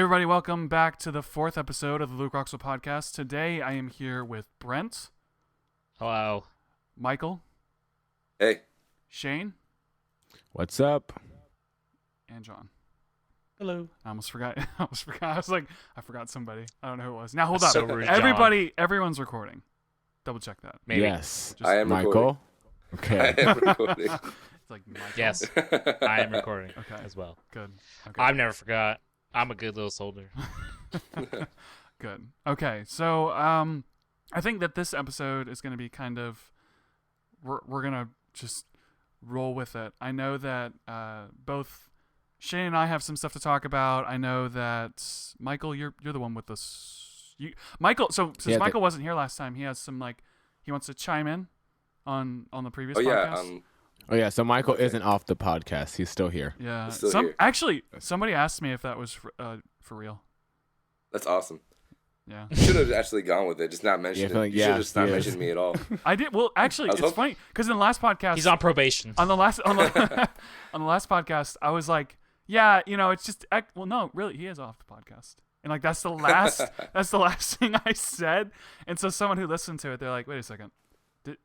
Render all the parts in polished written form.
everybody, welcome back to the 4th episode of the Luke Roxwell podcast. Today I am here with Brent. Hello. Michael. Hey. Shane. What's up? And John. Hello. I almost forgot. I was like, I forgot somebody. I don't know who it was. Now hold That's up. so rude, Everybody, everyone's recording. Double check that. Maybe. Yes. Just- I am Michael? recording. Okay. I am recording. It's like Michael. Yes, I am recording Okay. as well. Good. Okay. I've never forgot. I'm a good little soldier. Good. Okay. So, I think that this episode is going to be kind of, we're going to just roll with it. I know that both Shane and I have some stuff to talk about. I know that Michael, you're the one with this. Michael. So since Michael wasn't here last time, he has some he wants to chime in on the previous podcast. Yeah. So Michael isn't off the podcast. He's still here. Yeah. He's still here. Actually, somebody asked me if that was for real. That's awesome. Yeah. You should have actually gone with it, just not mentioned Yeah, I feel it. like- You should yeah, have just not he is. mentioned me at all. I did. Well, actually, it's funny because in the last podcast, He's on probation. on the last on the last podcast, I was like, yeah, it's just well, no, really, he is off the podcast, and that's the last thing I said, and so someone who listened to it, they're like, wait a second, did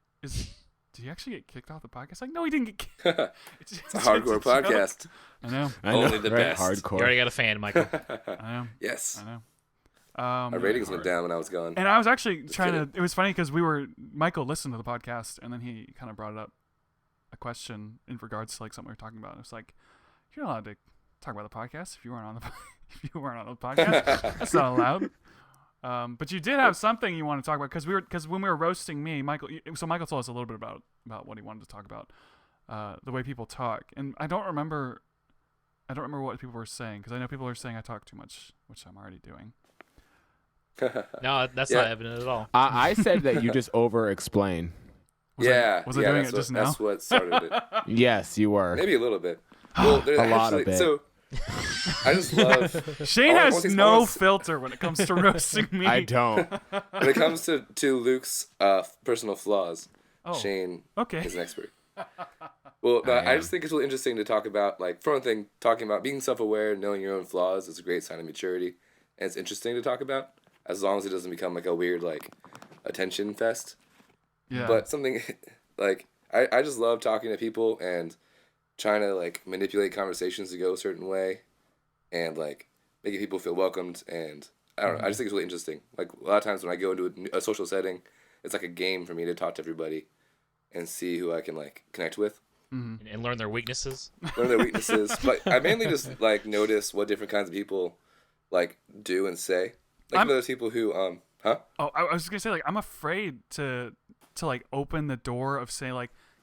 he actually get kicked off the podcast? Like, no, he didn't get kicked. It's a hardcore podcast. I know. Only the right? best. You Hardcore. already got a fan, Michael. I know. Yes. I know. Our ratings went down when I was gone. And I was actually trying kidding. to. It was funny because Michael listened to the podcast, and then he kind of brought up a question in regards to something we were talking about. And it's like, you're not allowed to talk about the podcast if you weren't on the if you weren't on the podcast. That's not allowed. But you did have something you want to talk about because when we were roasting me, Michael. So Michael told us a little bit about what he wanted to talk about, the way people talk, and I don't remember what people were saying because I know people are saying I talk too much, which I'm already doing. No, that's Yeah. not evident at all. I said that you just over-explain. Was yeah. I doing it just now? That's what started it. Yes, you were. Maybe a little bit. Well, A lot of it. So, I just love... Shane I has want- I no want- filter when it comes to roasting me. I don't. When it comes to Luke's personal flaws, Oh, Shane okay. is an expert. Well, no, I I just think it's really interesting to talk about, for one thing, talking about being self-aware, knowing your own flaws is a great sign of maturity, and it's interesting to talk about, as long as it doesn't become a weird, attention fest. Yeah. But something, I just love talking to people and trying to, manipulate conversations to go a certain way, and, making people feel welcomed, and, I don't know, I just think it's really interesting. A lot of times when I go into a social setting, it's like a game for me to talk to everybody and see who I can, connect with. Mm-hmm. And learn their weaknesses. Learn their weaknesses. But I mainly just, notice what different kinds of people, do and say. Those people who, huh? Oh, I was gonna say I'm afraid to open the door of say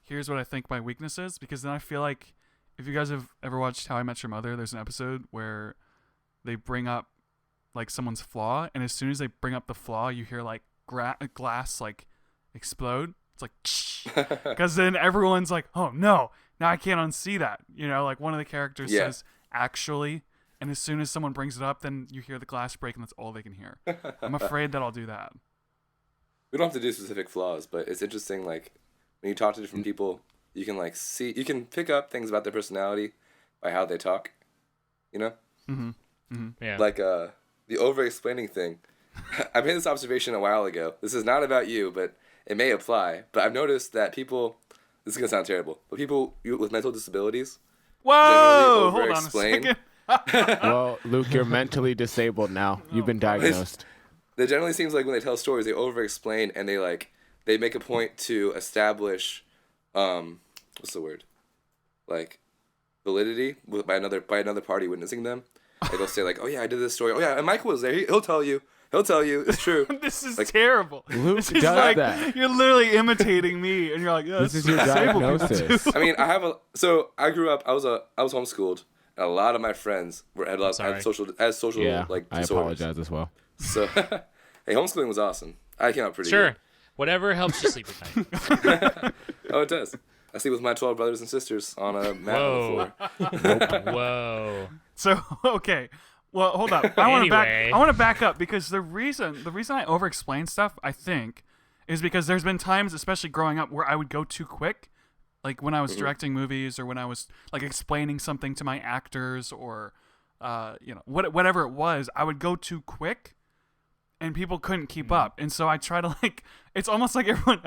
here's what I think my weakness is, because then I feel like if you guys have ever watched How I Met Your Mother, there's an episode where they bring up someone's flaw, and as soon as they bring up the flaw, you hear glass explode. It's because then everyone's like, oh no, now I can't unsee that. One of the characters says actually. And as soon as someone brings it up, then you hear the glass break, and that's all they can hear. I'm afraid that I'll do that. We don't have to do specific flaws, but it's interesting, when you talk to different people, you can, see... You can pick up things about their personality by how they talk, Mm-hmm. Mm-hmm. Yeah. The overexplaining thing. I made this observation a while ago. This is not about you, but it may apply. But I've noticed that people... This is going to sound terrible, but people with mental disabilities... Whoa! generally Hold on a overexplain. second. Well, Luke, you're mentally disabled now. You've been diagnosed. It generally seems like when they tell stories, they over-explain, and they make a point to establish, what's the word? Validity by another party witnessing them. They'll say oh yeah, I did this story. Oh yeah, and Michael was there. He'll tell you. It's true. This is terrible. Luke This is does that. You're literally imitating me, and you're like, yeah, This is your disabled people diagnosis. too. I mean, I grew up. I was homeschooled, and a lot of my friends had social Yeah, I disorders. apologize as well. So, hey, homeschooling was awesome. I came out pretty Sure. good. Whatever helps you sleep at night. Oh, it does. I sleep with my 12 brothers and sisters on a mat on the floor. Whoa. So okay, well hold up. I Anyway. want to back up because the reason I overexplain stuff, I think, is because there's been times, especially growing up, where I would go too quick, when I was directing movies or when I was explaining something to my actors or whatever it was, I would go too quick, and people couldn't keep up. And so I try to it's almost like everyone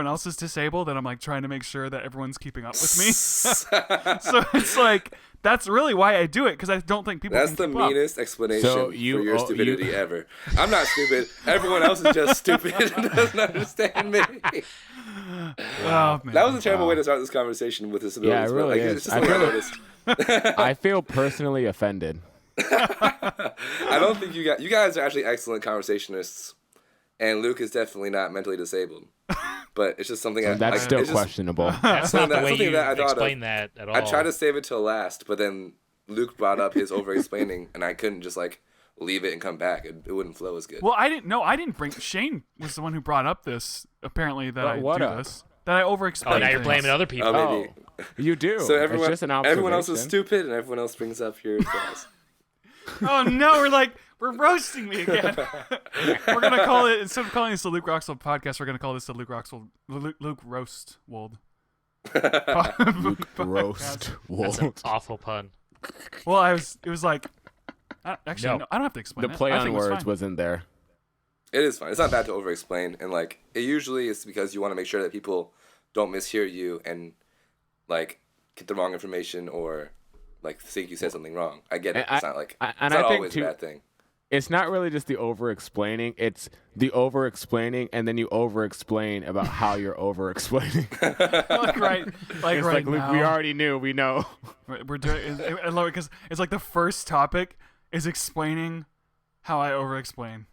else is disabled, and I'm like trying to make sure that everyone's keeping up with me. So it's like that's really why I do it, because I don't think people. That's can the keep meanest explanation for your stupidity ever. I'm not stupid. Everyone else is just stupid and doesn't understand me. Oh, man. That was a terrible way to start this conversation with disabilities. Yeah, it really is. It's just something I noticed. I feel personally offended. I don't think you guys are actually excellent conversationists, and Luke is definitely not mentally disabled. But it's just something That's still questionable. That's not the way something you that I thought explain of. that at all. I tried to save it till last, but then Luke brought up his over-explaining, and I couldn't just leave it and come back. It wouldn't flow as good. Well, I didn't bring. Shane was the one who brought up this. Apparently, that I what do up? this. That I over-explain. Oh, now you're things. blaming other people. Maybe. You do. So It's just an observation. everyone else is stupid, and everyone else brings up your flaws. Oh no, we're roasting me again. We're gonna call it, instead of calling this the Luke Roxwold podcast, we're gonna call this the Luke Roastwold. Luke roast. That's an awful pun. Well, it was like, actually, No. no, I don't have to explain The it. play I on think it was words fine. wasn't there. It is fine. It's not bad to over-explain, and it usually is because you want to make sure that people don't mishear you and get the wrong information or think you said something wrong. I get it. It's not it's not always a bad thing. It's not really just the over-explaining. It's the over-explaining, and then you over-explain about how you're over-explaining. right It's right Luke, now. we already knew. We know. We're doing. I love it because it's like the first topic is explaining how I over-explain.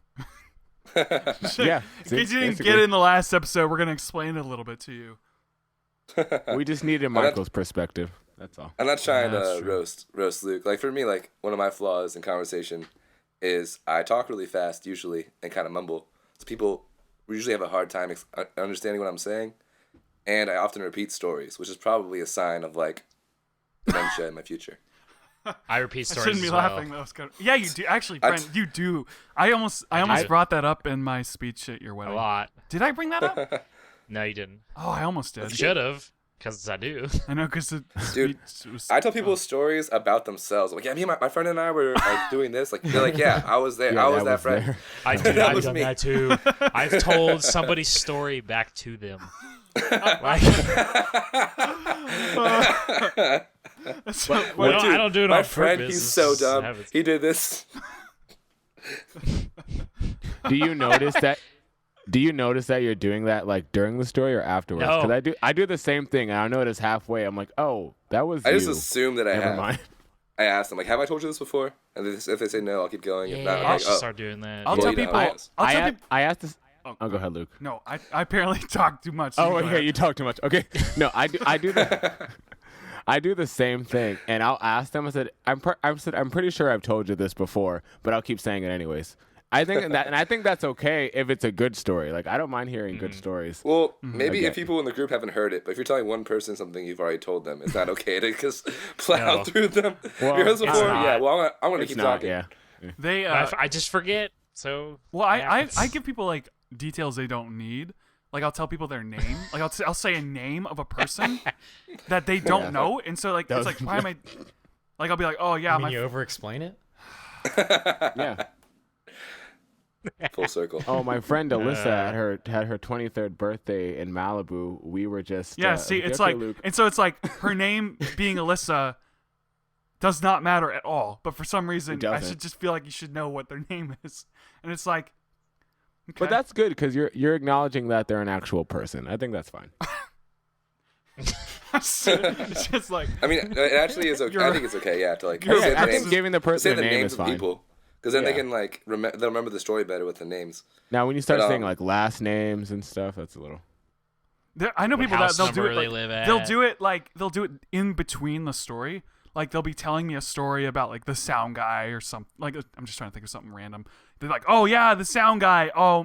Yeah. In case you didn't get it in the last episode, we're gonna explain it a little bit to you. We just needed Michael's perspective. That's all. I'm not trying That's to true. roast Luke. For me, one of my flaws in conversation is I talk really fast usually and kind of mumble. So people usually have a hard time understanding what I'm saying, and I often repeat stories, which is probably a sign of dementia in my future. I repeat I stories shouldn't be as well. laughing. That was kind of, yeah, you do actually, Brent. You do. I almost do. brought that up in my speech at your A wedding. lot. Did I bring that up? No, you didn't. Oh, I almost did. You should have, because I do. I know, because the Dude, speech was. I tell people stories about themselves. Yeah, me and my friend and I were doing this. They're yeah, I was there. Yeah, I was that friend. there. I do. That I've was done me. that too. I've told somebody's story back to them. So, Well, I don't do it my on friend, purpose. he's so It's just dumb. habits. He did this. Do you notice that? Do you notice that you're doing that during the story or afterwards? No. Because I do the same thing, and I notice halfway. I'm like, oh, that was I you. just assume that I Never have. mind. I asked them have I told you this before? And if they say no, I'll keep going. If not, Yeah, I'm I should oh. start doing that. I'll Well, tell you know, people. I- I'll tell people. I asked this. Oh, go ahead, Luke. No, I apparently talk too much. Oh, go yeah, ahead. you talk too much. Okay, no, I do that. I do the same thing, and I'll ask them. I said, I'm pretty sure I've told you this before, but I'll keep saying it anyways. I think that's okay if it's a good story. I don't mind hearing good stories. Well, maybe Okay. if people in the group haven't heard it, but if you're telling one person something you've already told them, it's not okay to just plow No. through them. Well, You heard this it's before? not. Yeah. Well, I'm gonna It's keep not. talking. Yeah. They. I just forget. So Well, it I happens. give people details they don't need. I'll tell people their name. I'll say a name of a person that they don't know, and so it's why am I? I'll be oh yeah, You my mean you over-explain it? Yeah. Full circle. Oh, my friend Alyssa had her 23rd birthday in Malibu. We were just yeah. See, it's okay, Luke. and so it's her name being Alyssa does not matter at all. But for some reason, It I doesn't. should just feel like you should know what their name is, and it's okay. But that's good because you're acknowledging that they're an actual person. I think that's fine. it's just I mean, it actually is okay. I think it's okay. Yeah, to You're say the I names, think giving the say person a the name names is of fine. people, because then they Yeah. can they'll remember the story better with the names. Now, when you start But, saying last names and stuff, that's a little. I know What people that house they'll do number it. they live at. They'll do it in between the story. They'll be telling me a story about the sound guy or something. I'm just trying to think of something random. They're oh yeah, the sound guy. Oh,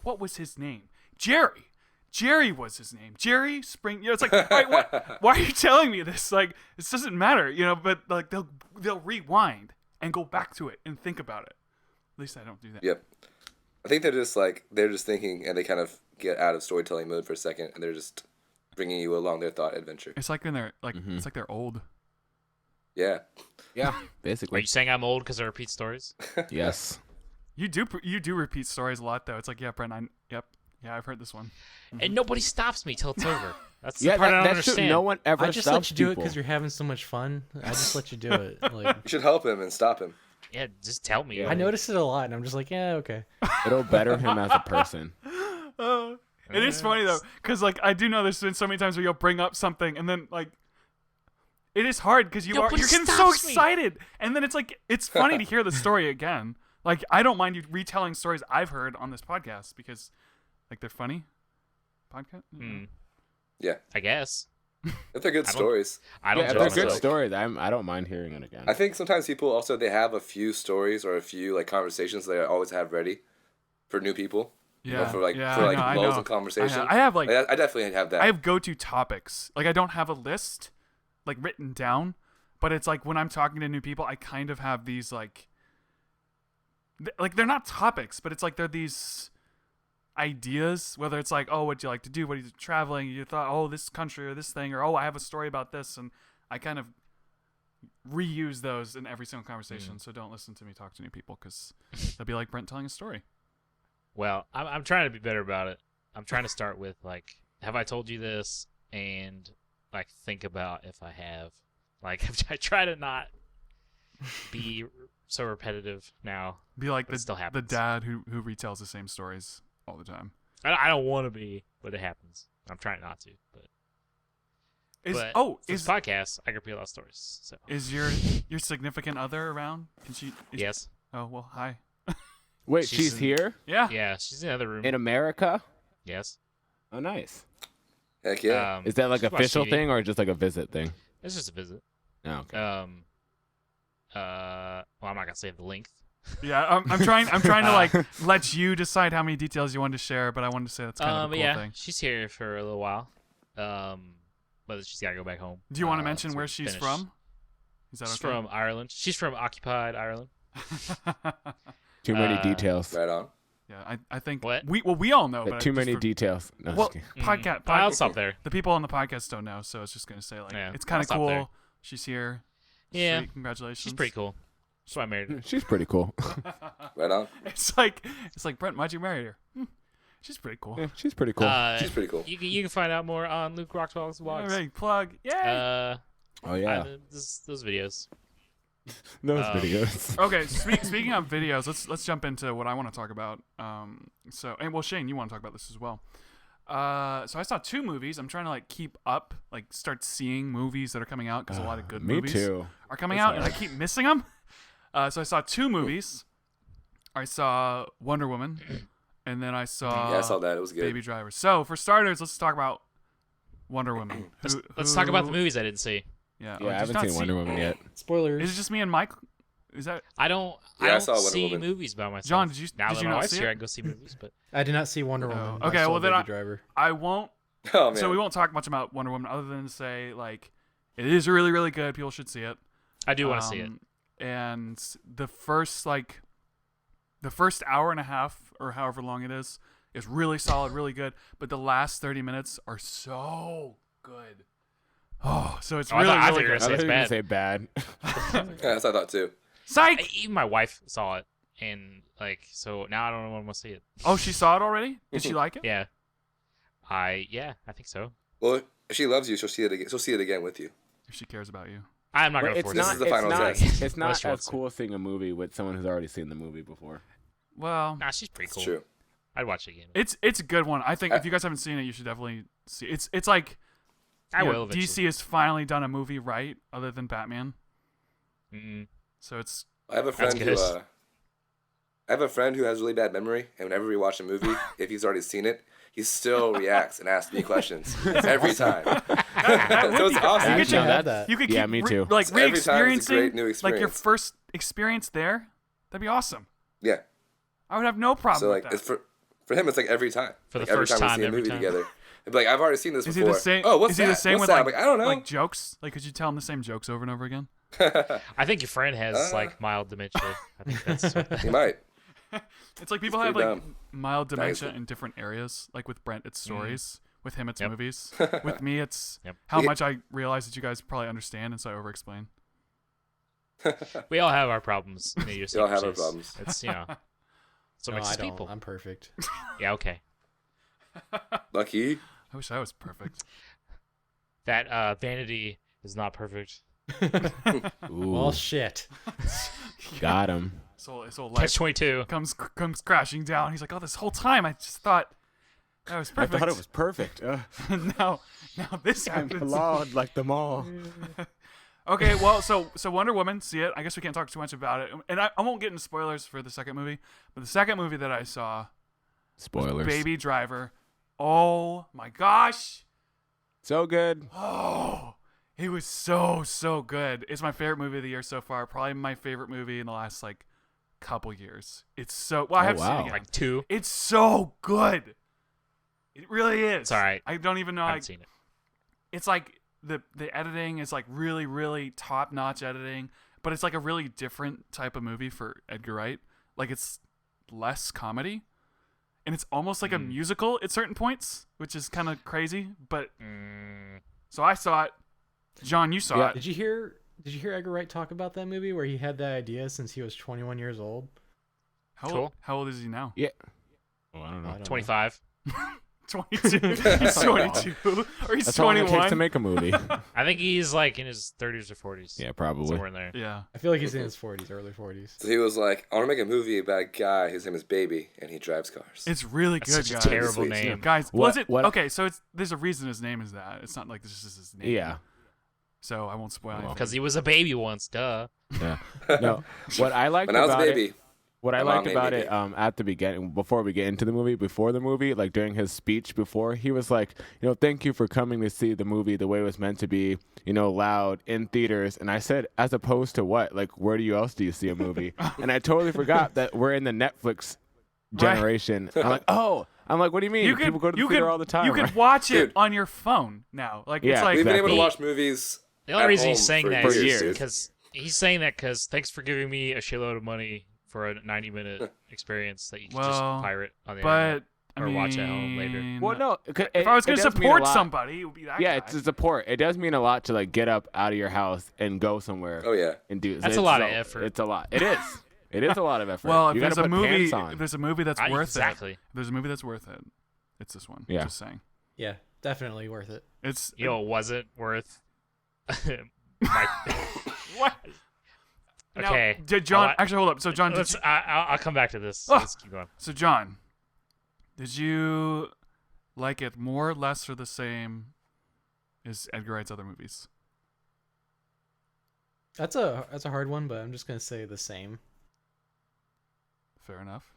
what was his name? Jerry. Jerry was his name. Jerry Spring. It's wait, what? Why are you telling me this? This doesn't matter, But they'll rewind and go back to it and think about it. At least I don't do that. Yep. I think they're just thinking, and they kind of get out of storytelling mode for a second, and they're just bringing you along their thought adventure. It's when they're it's like they're old. Yeah. Yeah, Are basically. you saying I'm old because I repeat stories? Yes. You do repeat stories a lot though. It's like, yeah, Brent, yeah, I've heard this one. And nobody stops me till it's over. That's the Yeah, part I don't that's true. understand. No one ever I just stops let you do it people. because you're having so much fun. I just let you do it. Like You should help him and stop him. Yeah, just tell me. I notice it a lot, and I'm just like, yeah, okay. It'll better him as a person. It is funny though, because like I do know there's been so many times where you'll bring up something and then like it is hard because you're Nobody getting so stops me. excited, and then it's like it's funny to hear the story again. Like I don't mind you retelling stories I've heard on this podcast because like they're funny. Podcast. Yeah. I guess. If they're good stories. I don't Yeah, if judge they're good myself. stories, I don't mind hearing it again. I think sometimes people also, they have a few stories or a few like conversations they always have ready for new people. Yeah. For like I lulls know. in conversation. I have like I definitely have that. I have go-to topics. Like I don't have a list like written down, but it's like when I'm talking to new people, I kind of have these like they're not topics, but it's like they're these ideas, whether it's like, oh, what do you like to do? What are you traveling? You thought, oh, this country or this thing, or oh, I have a story about this, and I kind of reuse those in every single conversation. So don't listen to me talk to new people because that'd be like Brent telling a story. Well, I'm trying to be better about it. I'm trying to start with like, have I told you this? And like think about if I have. Like I try to not be so repetitive now. Be like But it still the happens. dad who retells the same stories all the time. I don't want to be, but it happens. I'm trying not to. But for this podcast, I can repeat a lot of stories. So Is your significant other around? Can she? yes, Oh well, hi. Wait, She's she's in- here Yeah. yeah, she's in the other room. in America? Yes. Oh, nice. Heck yeah. Is that like she watched official TV. thing or just like a visit thing? It's just a visit. Oh, okay. Well, I'm not gonna say the length. Yeah. I'm trying to like let you decide how many details you want to share, but I wanted to say that's kind of a cool yeah, thing. she's here for a little while. But she's gotta go back home. Do you want to mention so where we she's finish. from? Is that She's okay? from Ireland. She's from occupied Ireland. Too many details. Right on. Yeah, I think What? we all know, but Too just many for- details. No, Well, just kidding. podcast. I'll stop there. The people on the podcast don't know, so it's just gonna say like Yeah, it's kind I'll of stop cool. there. She's here. Yeah, Sweet, congratulations. she's pretty cool. That's why I married her. She's pretty cool. Right on. It's like Brent, why'd you marry her? She's pretty cool. Yeah, she's pretty cool. She's pretty cool. You can find out more on Luke Rockwell's All vlogs. right, plug. Yay! Oh yeah, Those videos. those videos. Okay, speaking of videos, let's jump into what I want to talk about. Shane, you want to talk about this as well. So I saw 2 movies. I'm trying to like keep up, like start seeing movies that are coming out because a lot of good Me movies too. are coming It's out, and I hard. keep missing them. So I saw 2 movies. I saw Wonder Woman, and then I saw Yeah, I saw that. It was good. Baby Driver. So for starters, let's talk about Wonder Woman. Let's talk about the movies I didn't see. Yeah, Yeah, I haven't seen Wonder Woman yet. Spoilers. Is it just me and Mike? Is that I don't I saw Wonder see Woman. movies by myself. John, did you- now did that you my not wife's see here, it? I can go see movies. But I did not see Wonder Woman. Oh, I okay, saw well, then Baby Driver. I won't. Oh man. So we won't talk much about Wonder Woman other than to say like it is really really good. People should see it. I do want to see it. And the first hour and a half or however long it is really solid, really good. But the last 30 minutes are so good. Oh, so it's Oh, I really thought- I really thought you were good. I Say was it's gonna bad. say bad. Yeah, that's what I thought too. Psych. Even my wife saw it, and like, so now I don't know when I'm gonna see it. Oh, she saw it already. Did she like it? Yeah, I think so. Well, if she loves you, she'll see it again. She'll see it again with you. If she cares about you. I'm not But gonna it's force This not. it. is the It's final not. test. It's Unless not she as wants to. cool seeing a movie with someone who's already seen the movie before. Well, Nah, she's pretty cool. It's true. I'd watch it again. it's a good one. I think if you guys haven't seen it, you should definitely see. It's like I you know, will eventually. DC has finally done a movie right, other than Batman. Mm-mm. So it's I have a friend who good. I have a friend who has really bad memory, and whenever we watch a movie, if he's already seen it, he still reacts and asks me questions every time. So it's awesome. You I get should your- have that. you could Yeah, keep me too. like Every time it's a re-experiencing great new like your experience. first experience there. That'd be awesome. Yeah. I would have no problem So with like, that. it's for him, it's like every time. For the like, every first time we time, see a every movie time. together. It'd be like, I've already seen this Is he before. the same? Oh, what's is he that? the same What's with that? like, I'm like, I don't know. like jokes? Like, could you tell him the same jokes over and over again? I think your friend has like mild dementia. I think that's what He might. It's like people It's have like pretty dumb. mild dementia Nice. in different areas. Like with Brent, it's stories. With him, it's Yep. movies. With me, it's Yep. how Yeah. much I realize that you guys probably understand, and so I overexplain. We all have our problems. New Year's We all have our secrets. problems. It's so No, makes I us don't. people. I'm perfect. Yeah, okay. Lucky. I wish I was perfect. That vanity is not perfect. Ooh, Well, shit. got him. His whole Catch life 22. comes crashing down. He's like, oh, this whole time I just thought that was perfect. I thought it was perfect. now this I'm happens. flawed like them all. Okay, well, so Wonder Woman, see it. I guess we can't talk too much about it, and I won't get into spoilers for the second movie. But the second movie that I saw, Spoilers. Baby Driver. Oh my gosh! So good. Oh, it was so good. It's my favorite movie of the year so far. Probably my favorite movie in the last like couple years. It's so well. I Oh, have seen it wow. again. Like 2. It's so good. It really is. It's all right. I don't even know. I Like, haven't seen it. it's like the editing is like really top notch editing, but it's like a really different type of movie for Edgar Wright. Like it's less comedy, and it's almost like a musical at certain points, which is kind of crazy. But so I saw it. John, you saw Yeah. it. Did you hear Edgar Wright talk about that movie where he had that idea since he was 21 years old? Cool. How old is he now? Yeah. Oh, I don't know. I don't know. 25. 22. He's 22, or he's That's how long it 21. takes to make a movie. I think he's like in his 30s or 40s. Yeah, probably. Somewhere in there. Yeah. I feel like he's in his 40s, early 40s. So he was like, I want to make a movie about a guy. His name is Baby, and he drives cars. It's really That's good, such a guys. terrible Sweet. name. Guys, What- was it what- okay? So there's a reason his name is that. It's not like this is his name. Yeah. So I won't spoil anything. Because he was a baby once, duh. Yeah. No. What I liked When I was a about baby, it, what I my mom liked made about me it at the beginning, before we get into the movie, before the movie, like during his speech before, he was like, thank you for coming to see the movie the way it was meant to be, loud in theaters. And I said, as opposed to what? Like, where else do you see a movie? And I totally forgot that we're in the Netflix generation. I'm like, what do you mean? People go to the theater all the time. You can right? watch it Dude. on your phone now. Like it's Yeah, like we've been able to He- watch movies. The only at reason he's home saying for that For is years. because he's saying that because thanks for giving me a shitload of money for a 90-minute experience that you can just Well, pirate on the internet. but I Or mean, watch at home later. Well, no. If I was going to support somebody, it would be that Yeah, guy. it's a support. It does mean a lot to like get up out of your house and go somewhere Oh yeah. and do. That's it's a lot of effort. It's a lot. It is. It is a lot of effort. Well, if you there's gotta a put movie, pants on. if there's a movie that's worth Exactly. it. If there's a movie that's worth it. It's this one. Yeah. Just saying. Yeah, definitely worth it. It's Was it worth? what? Okay. Now, did John? I'll- Actually, hold up. So John, I'll come back to this. Oh. Let's keep going. So John, did you like it more, less, or the same as Edgar Wright's other movies? That's a hard one, but I'm just gonna say the same. Fair enough.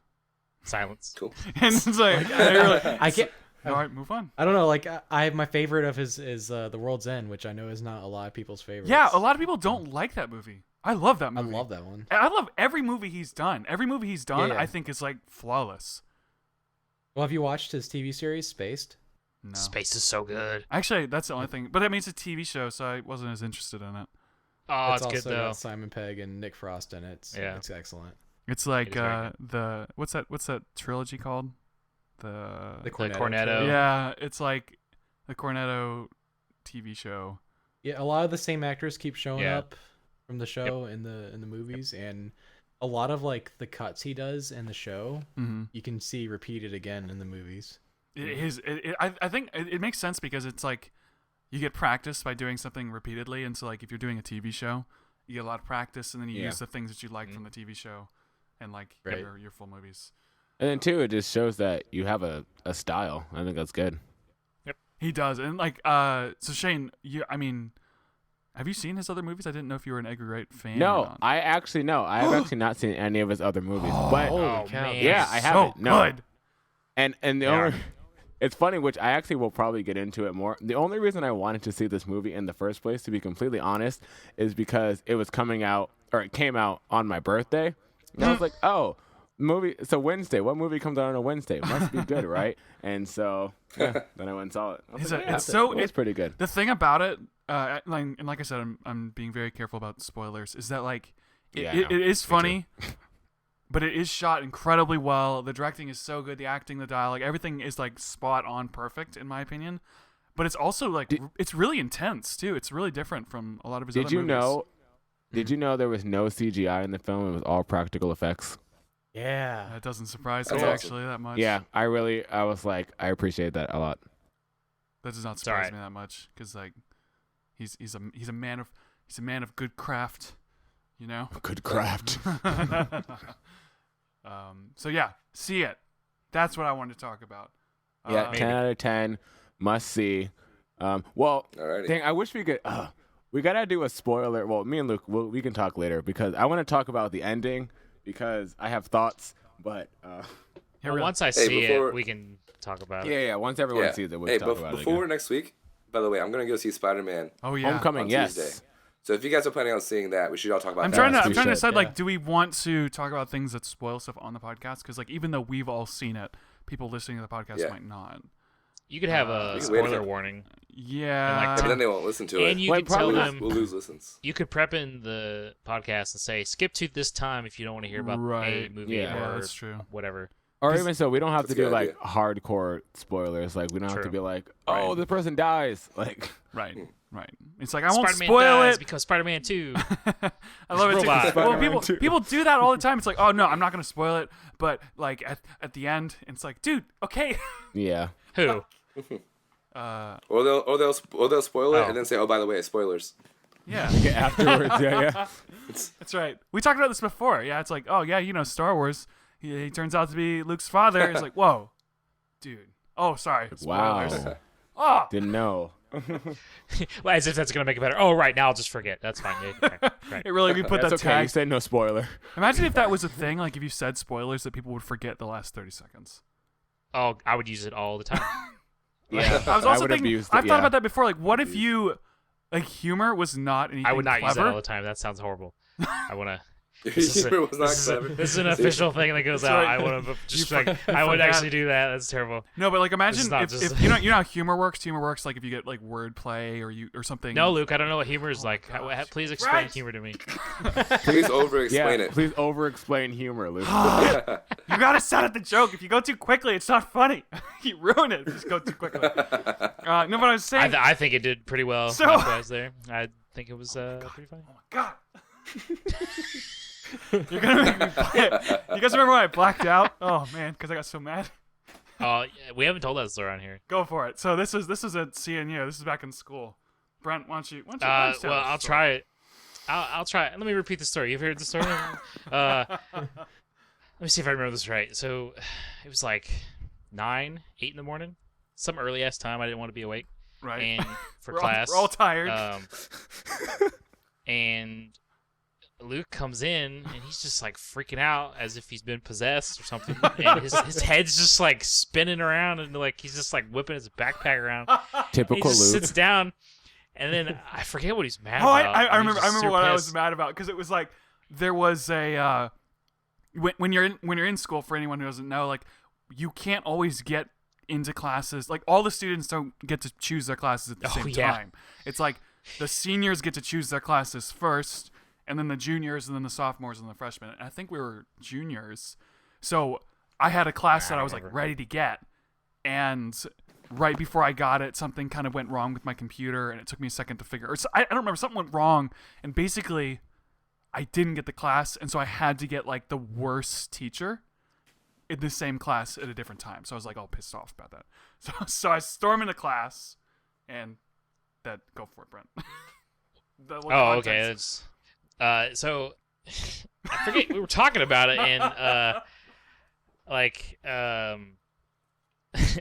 Silence. Cool. And it's like, you're like, I can't. all right, move on. I don't know. Like my favorite of his is The World's End, which I know is not a lot of people's favorite. Yeah, a lot of people don't like that movie. I love that I movie. love that one. I love every movie he's done. Every movie he's done, Yeah. I think is like flawless. Well, have you watched his TV series Spaced? No. Space is so good. Actually, that's the only thing. But I mean, it's a TV show, so I wasn't as interested in it. Oh, It's it's good also though. got Simon Pegg and Nick Frost in it. Yeah. It's excellent. It's like It is very the what's that trilogy called? The Cornetto. Cornetto. Yeah, it's like the Cornetto TV show. Yeah, a lot of the same actors keep showing Yeah. up from the show in the movies, and a lot of like the cuts he does in the show, Mm-hmm. you can see repeated again in the movies. I think it makes sense because it's like you get practice by doing something repeatedly, and so like if you're doing a TV show, you get a lot of practice, and then you Yeah. use the things that you like from the TV show, and like Right. your full movies. And then too, it just shows that you have a style. I think that's good. He does, and like so Shane, I mean, have you seen his other movies? I didn't know if you were an Edgar Wright fan. or No, not. I have actually not seen any of his other movies. But Holy Oh, cow! man. yeah, I so haven't. No. good. And the They are. only it's funny, which I actually will probably get into it more. The only reason I wanted to see this movie in the first place, to be completely honest, is because it came out on my birthday. And I was like, oh, movie. So Wednesday, what movie comes out on a Wednesday? Must be good, right? And so then I went and saw it. I was It's like, a- yeah, it's so- it was pretty good. The thing about it, like I said, I'm being very careful about spoilers. Is that like Yeah, it no, is me funny, but it is shot incredibly well. The directing is so good. The acting, the dialogue, everything is like spot on, perfect in my opinion. But it's also like it's really intense too. It's really different from a lot of his Did other you movies. know? Did you know there was no CGI in the film? It was all practical effects. Yeah. That doesn't surprise That's me awesome. actually that much. Yeah, I was like, I appreciate that a lot. That does not It's surprise alright. me that much because like he's a man of good craft, you know. Good craft. So yeah, see it. That's what I wanted to talk about. Yeah, Uh, 10 out of 10, must see. Well, Alrighty. dang, I wish we could. We gotta do a spoiler. Well, me and Luke, we can talk later because I want to talk about the ending because I have thoughts. But yeah, Well, really. once I see before- it, we can talk about it. yeah, once everyone Yeah. sees it, we'll Hey, talk about it. before Again. next week, by the way, I'm gonna go see Spider-Man Oh yeah. Homecoming, on yes. Tuesday. So if you guys are planning on seeing that, we should all talk about I'm that. trying to Yes, I'm we trying to should, decide yeah. like, do we want to talk about things that spoil stuff on the podcast? Because like even though we've all seen it, people listening to the podcast Yeah. might not. You could have You a can wait a spoiler second. warning, Yeah. But then they won't listen to it. and you Well, could tell probably them. We'll lose listens. You could prep in the podcast and say, skip to this time if you don't want to hear about a Right. movie Yeah. Yeah, or that's true. whatever. Or even so, we don't have That's to a do good like idea. hardcore spoilers. Like we don't have to True. be like, oh, Right. the person dies. Like, Right. Right. It's like I won't Spider-Man spoil dies it. because Spider-Man 2. I love it too. Robot. Well, Spider-Man 2. people do that all the time. It's like, oh no, I'm not gonna spoil it. But like at the end, it's like, dude, okay. yeah, Who? Or they'll spoil it Oh. and then say, oh, by the way, spoilers. Yeah, afterwards, yeah. that's right. We talked about this before. Yeah, it's like, oh yeah, you know, Star Wars. He turns out to be Luke's father. It's like, whoa, dude. Oh, sorry. Spoilers. Wow, Oh, didn't know. Well, as if that's going to make it better. Oh, right. Now I'll just forget. That's fine. Yeah, right. it really we put That's that okay. You tag. said no spoiler. Imagine if that was a thing. Like if you said spoilers, that people would forget the last 30 seconds. Oh, I would use it all the time. Yeah, I was also would have thinking. used it, I've thought yeah. about that before. Like, what if you, like, humor was not anything I would not clever? use that all the time. That sounds horrible. I want to. Your This is, humor was not this, is clever. this is an official thing that goes That's out. right. I want to just You like. for- I would forgot. actually do that. That's terrible. No, but like is imagine not if, just- if you know how humor works. Humor works like if you get like wordplay or something. No, Luke. I don't know what humor is like. Please explain Right. humor to me. Please over-explain Yeah, it. please over-explain humor, Luke. You gotta set up the joke. If you go too quickly, it's not funny. You ruin it. If you just go too quickly. No, but I was saying. I think it did pretty well. So- Likewise there. I think it was pretty funny. God. You're gonna make me play it. You guys remember when I blacked out? Oh man, because I got so mad. Oh, yeah, we haven't told that story on here. Go for it. So this is at CNU. This is back in school. Brent, why don't you tell Well, this I'll story? try it. I'll try it. Let me repeat the story. You've heard the story? Let me see if I remember this right. So it was like 8 in the morning, some early ass time. I didn't want to be awake, Right. and for we're class, all tired. and Luke comes in and he's just like freaking out as if he's been possessed or something, and his head's just like spinning around and like he's just like whipping his backpack around. He Typical just Luke. sits down, and then I forget what he's mad Oh, about. I and he's remember. I just remember super what I was pissed. mad about because it was like there was a when you're in school. For anyone who doesn't know, like you can't always get into classes. Like all the students don't get to choose their classes at the Oh, same yeah. time. It's like the seniors get to choose their classes first, and then the juniors, and then the sophomores, and the freshmen. And I think we were juniors, so I had a class that I was like remember. ready to get, and right before I got it, something kind of went wrong with my computer, and it took me a second to figure. Or I don't remember. Something went wrong, and basically, I didn't get the class, and so I had to get like the worst teacher in the same class at a different time. So I was like all pissed off about that. So I storm into class, and go for it, Brent. Oh, okay. It's, so I forget we were talking about it, and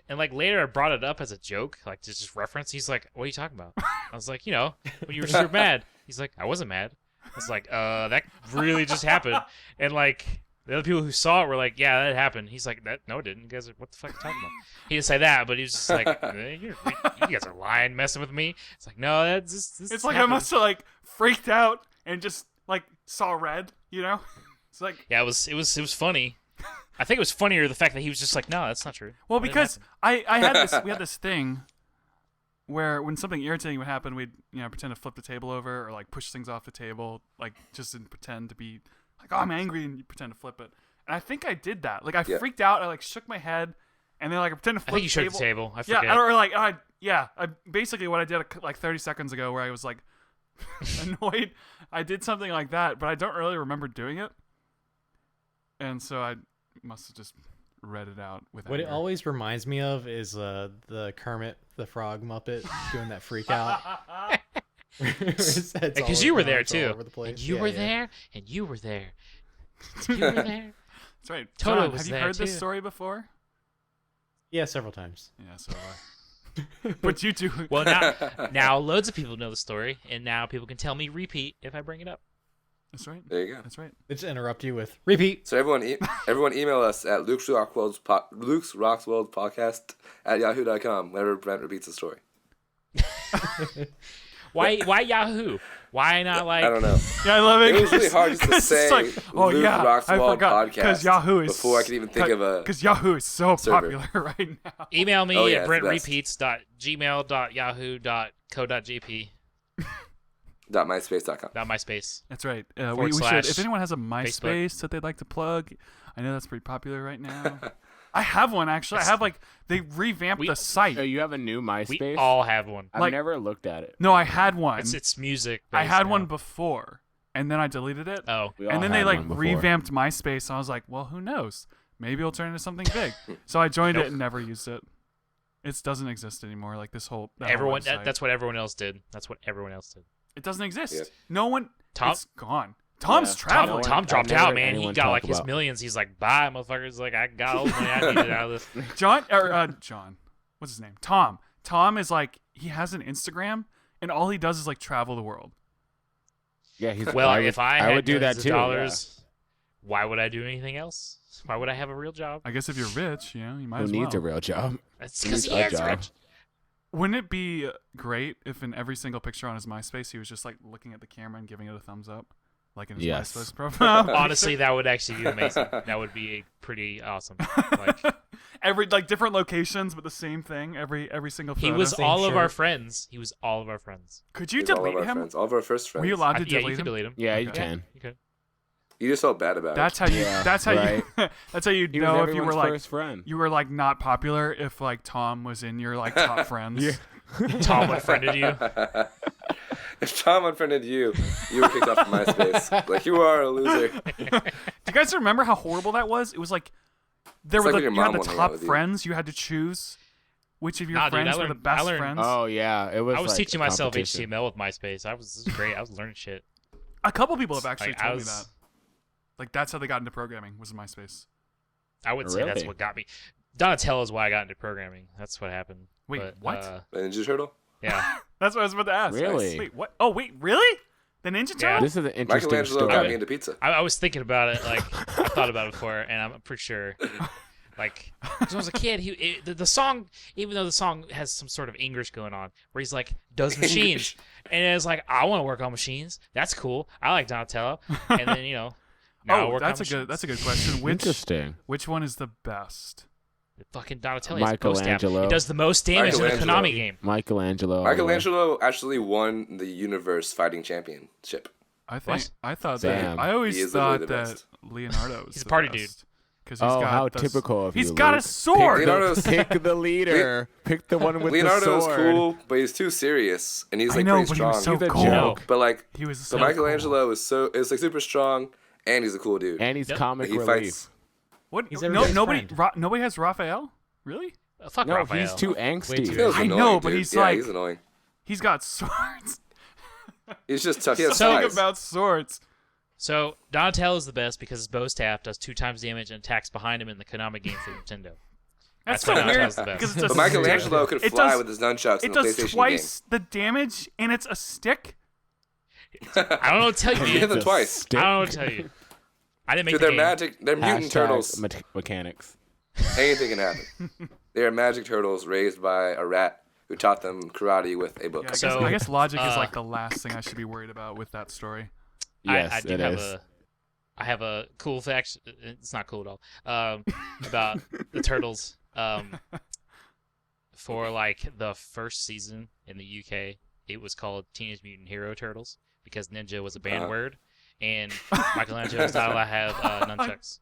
and like later I brought it up as a joke, like to just reference. He's like, "What are you talking about?" I was like, when you were super mad. He's like, "I wasn't mad." I was like, that really just happened," and like. The other people who saw it were like, "Yeah, that happened." He's like, "No, it didn't." You guys are, what the fuck are you talking about? He didn't say that, but he was just like, you guys are lying, messing with me." It's like, no, that's just. It's like I must have like freaked out and just like saw red, you know? It's like Yeah, it was funny. I think it was funnier the fact that he was just like, "No, that's not true." well That didn't because happen." I had this we had this thing where when something irritating would happen, we'd pretend to flip the table over or like push things off the table, like just and pretend to be like, oh, I'm angry, and you pretend to flip it. And I think I did that. Like I freaked out. I like shook my head, and then like I pretend to flip. I think you the shook the table. I Yeah, forget. or like I basically what I did like 30 seconds ago, where I was like annoyed I did something like that, but I don't really remember doing it. And so I must have just read it out with What it anger. always reminds me of is the Kermit the Frog Muppet doing that freak out. Because you were there too. And And you were there, and you were there. You were there. That's right. Toto John, was have you there, heard this too. story before? Yeah, several times. Yeah, so have I. But you do. Well, now loads of people know the story, and now people can tell me repeat if I bring it up. That's right. There you go. That's right. Let's interrupt you with repeat. So everyone email us at Luke's Rockworld's podcast at yahoo.com whenever Brent repeats the story. Why Yahoo? Why not like? I don't know. Yeah, I love it. It was really hard just to 'cause it's say like, oh Luke yeah, Rocks I World forgot podcast Yahoo is before I could even think of a because Yahoo is so server. popular right now. Email me Oh, yeah, at it's the best. brentrepeats.gmail.yahoo.co.jp. .myspace.com. .myspace. That's right. Forward We should. slash If anyone has a MySpace that they'd like to plug, I know that's pretty popular right now. I have one actually. I have they revamped the site. Oh, you have a new We MySpace? all have one. I've like- never looked at it. No, I had one. It's music. I had now. one before, and then I deleted it. Oh, We all And then they had like one before. revamped MySpace, and I was like, well, who knows? Maybe it'll turn into something big. So I joined it and never used it. It doesn't exist anymore. Like this whole that whole everyone. website. That's what everyone else did. That's what everyone else did. It doesn't exist. Yeah. No one. Tom- It's gone. Tom's Yeah. traveling. Tom I've dropped never out, heard man. He anyone got talk like his about- millions. He's like, bye, motherfuckers. Like, I got all the money I needed out of this. John. What's his name? Tom. Tom is like he has an Instagram, and all he does is like travel the world. Yeah, he's Well, I if I had would do that millions of too. dollars, why would I do anything else? Why would I have a real job? I guess if you're rich, you Yeah. might Who as needs well. a real job? That's Who because needs he a is job? rich. Wouldn't it be great if in every single picture on his MySpace he was just like looking at the camera and giving it a thumbs up, like in his Yes. MySpace profile? Honestly, that would actually be amazing. That would be pretty awesome. Like, every like different locations, but the same thing. Every single photo. he was Same all of our shirt. friends. He was all of our friends. Could you He's all of delete our him? friends. All of our first friends. Were you allowed to Yeah, you delete can him? delete him. Yeah, you Okay. can. You could. You just felt bad about That's it. how you. Yeah, that's how right. you. That's how you He was know if you everyone's were like first friend. you were like not popular if like Tom was in your like top friends. Yeah. Tom unfriended you. If Tom unfriended you, you were kicked off from MySpace. Like, you are a loser. Do you guys remember how horrible that was? It was like there It's were like the, when you your had mom the won't hang out top with you. friends. You had to choose which of your Nah, dude, friends I were the learned- best I learned- friends. Oh yeah, it was. I was like teaching a myself competition. HTML with MySpace. I was this was great. I was learning shit. A couple people have actually Like, I told me was- that. Like that's how they got into programming was MySpace. I would say that's Really? what got me. Donatello is why I got into programming. That's what happened. Wait, But, what? The Ninja Turtle? Yeah. That's what I was about to ask. Really? Wait, what? Oh, wait, really? The Ninja Yeah. Turtle? This is an interesting Michelangelo got story. me into pizza. I was thinking about it. Like I thought about it before, and I'm pretty sure. Like, 'cause when I was a kid, the song, even though the song has some sort of English going on, where he's like does machines, and it's like I want to work on machines. That's cool. I like Donatello, and then now I Oh, work that's on a machines. good question. Interesting. Which one is the best? Fucking Donatello. Is most Michelangelo. It does the most damage in the Michelangelo. Konami game. Michelangelo. Michelangelo actually won the Universe Fighting Championship. I thought Damn. that I always He is literally thought the that best. Leonardo was He's a the party best. Because Oh, how typical of you. He's got a Luke. sword. Leonardo's- Pick the leader. Pick the one with Leonardo's the sword. cool, but he's too serious, and he's I like know, pretty but he strong. was so He's a cool. joke. But like, He was so so Michelangelo is like super strong, and he's a cool dude. And he's Yep. comic he relief. fights. What? He's No, everybody's nobody. friend. Nobody has Raphael. Really? Fuck No, Raphael. he's too Way angsty. too Feels I annoying, know, but dude. he's yeah, like- he's annoying. He's got swords. He's just tough. He has Something size. about swords. So Donatello is the best because his bow staff does 2 times damage and attacks behind him in the Konami game for Nintendo. That's That's so why weird. Donatello's the best. Because it's a But Michelangelo could It fly does- with his nunchucks in It the does PlayStation twice the damage, and it's a stick. I don't know what to tell you, game. He hit man. them twice. Stick. I don't know what to tell you. I didn't make Dude, the they're game. magic. They're mutant Hashtag turtles. mechanics. Anything can happen. They are magic turtles raised by a rat who taught them karate with a book. Yeah, So, I guess logic is uh, like the last thing I should be worried about with that story. Yes, I do it have is. I have a cool fact. It's not cool at all. About the turtles. For like the first season in the UK, it was called Teenage Mutant Hero Turtles because ninja was a banned word, and Michelangelo was not allowed to have nunchucks.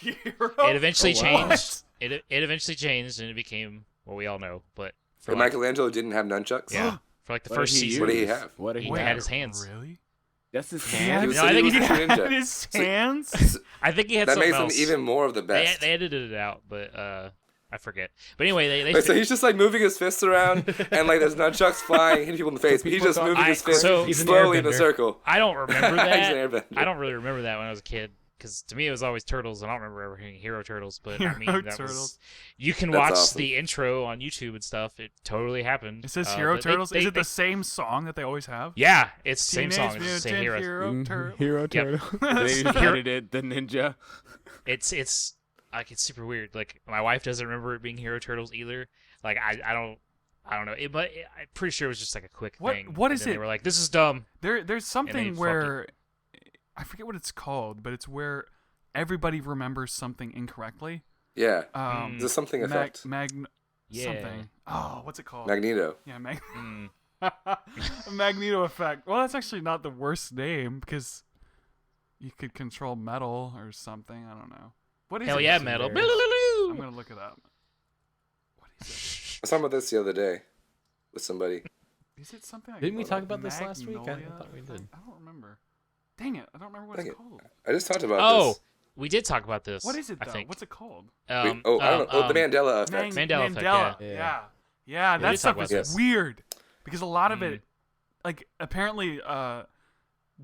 Hero? It eventually Oh, wow. changed. It eventually changed, and it became what we all know. But for And like, Michelangelo didn't have nunchucks. yeah, for like the What first did he season. What did he use? have? What did he He have? had his hands. Really? Just his He hands. was- No, I he think was he a true ninja. Had his hands. I think he had That something makes him else. even more of the best. They edited it out, but I forget. But anyway, they Wait, so he's just like moving his fists around, and like there's nunchucks flying, hitting people in the face. But he's just moving his fists He's an slowly in a airbender. circle. I don't remember He's an that. airbender. I don't really remember that when I was a kid, because to me it was always Turtles. I don't remember ever hearing Hero Turtles, but I mean Hero that was. Turtles. You can That's watch awesome. the intro on YouTube and stuff. It totally happened. It says Hero but Turtles. Is it they- the same song that they always have? Yeah, it's the same Teenage song. It's the same Mutant Hero. Turtle. Hero Yep. Turtle. They just edited the ninja. It's like it's super weird. Like my wife doesn't remember it being Hero Turtles either. Like I don't know. I'm pretty sure it was just like a quick What- thing. what And is then it? They were like, "This is dumb." There's something fucked where I forget what it's called, but it's where everybody remembers something incorrectly. Yeah. Mm. Is this something effect? Yeah. Something. Oh, what's it called? Magneto. Yeah, Mm. Magneto effect. Well, that's actually not the worst name because you could control metal or something. I don't know. What is Hell it? yeah, metal. I'm gonna look it up. What is I was talking about this the other day with somebody. it? Is it something? Like Didn't we talk about this last week? I Magnolia? thought we did. I don't remember. Dang it! I don't remember what Dang it's it. called. I just talked about Oh, this. we did talk about this. What is it I though? think. What's it called? I don't know. Oh, the Mandela effect. Mandela effect, Mandela. yeah. Yeah. Yeah, we That did talk stuff about is this. weird because a lot of Mm. it, like apparently,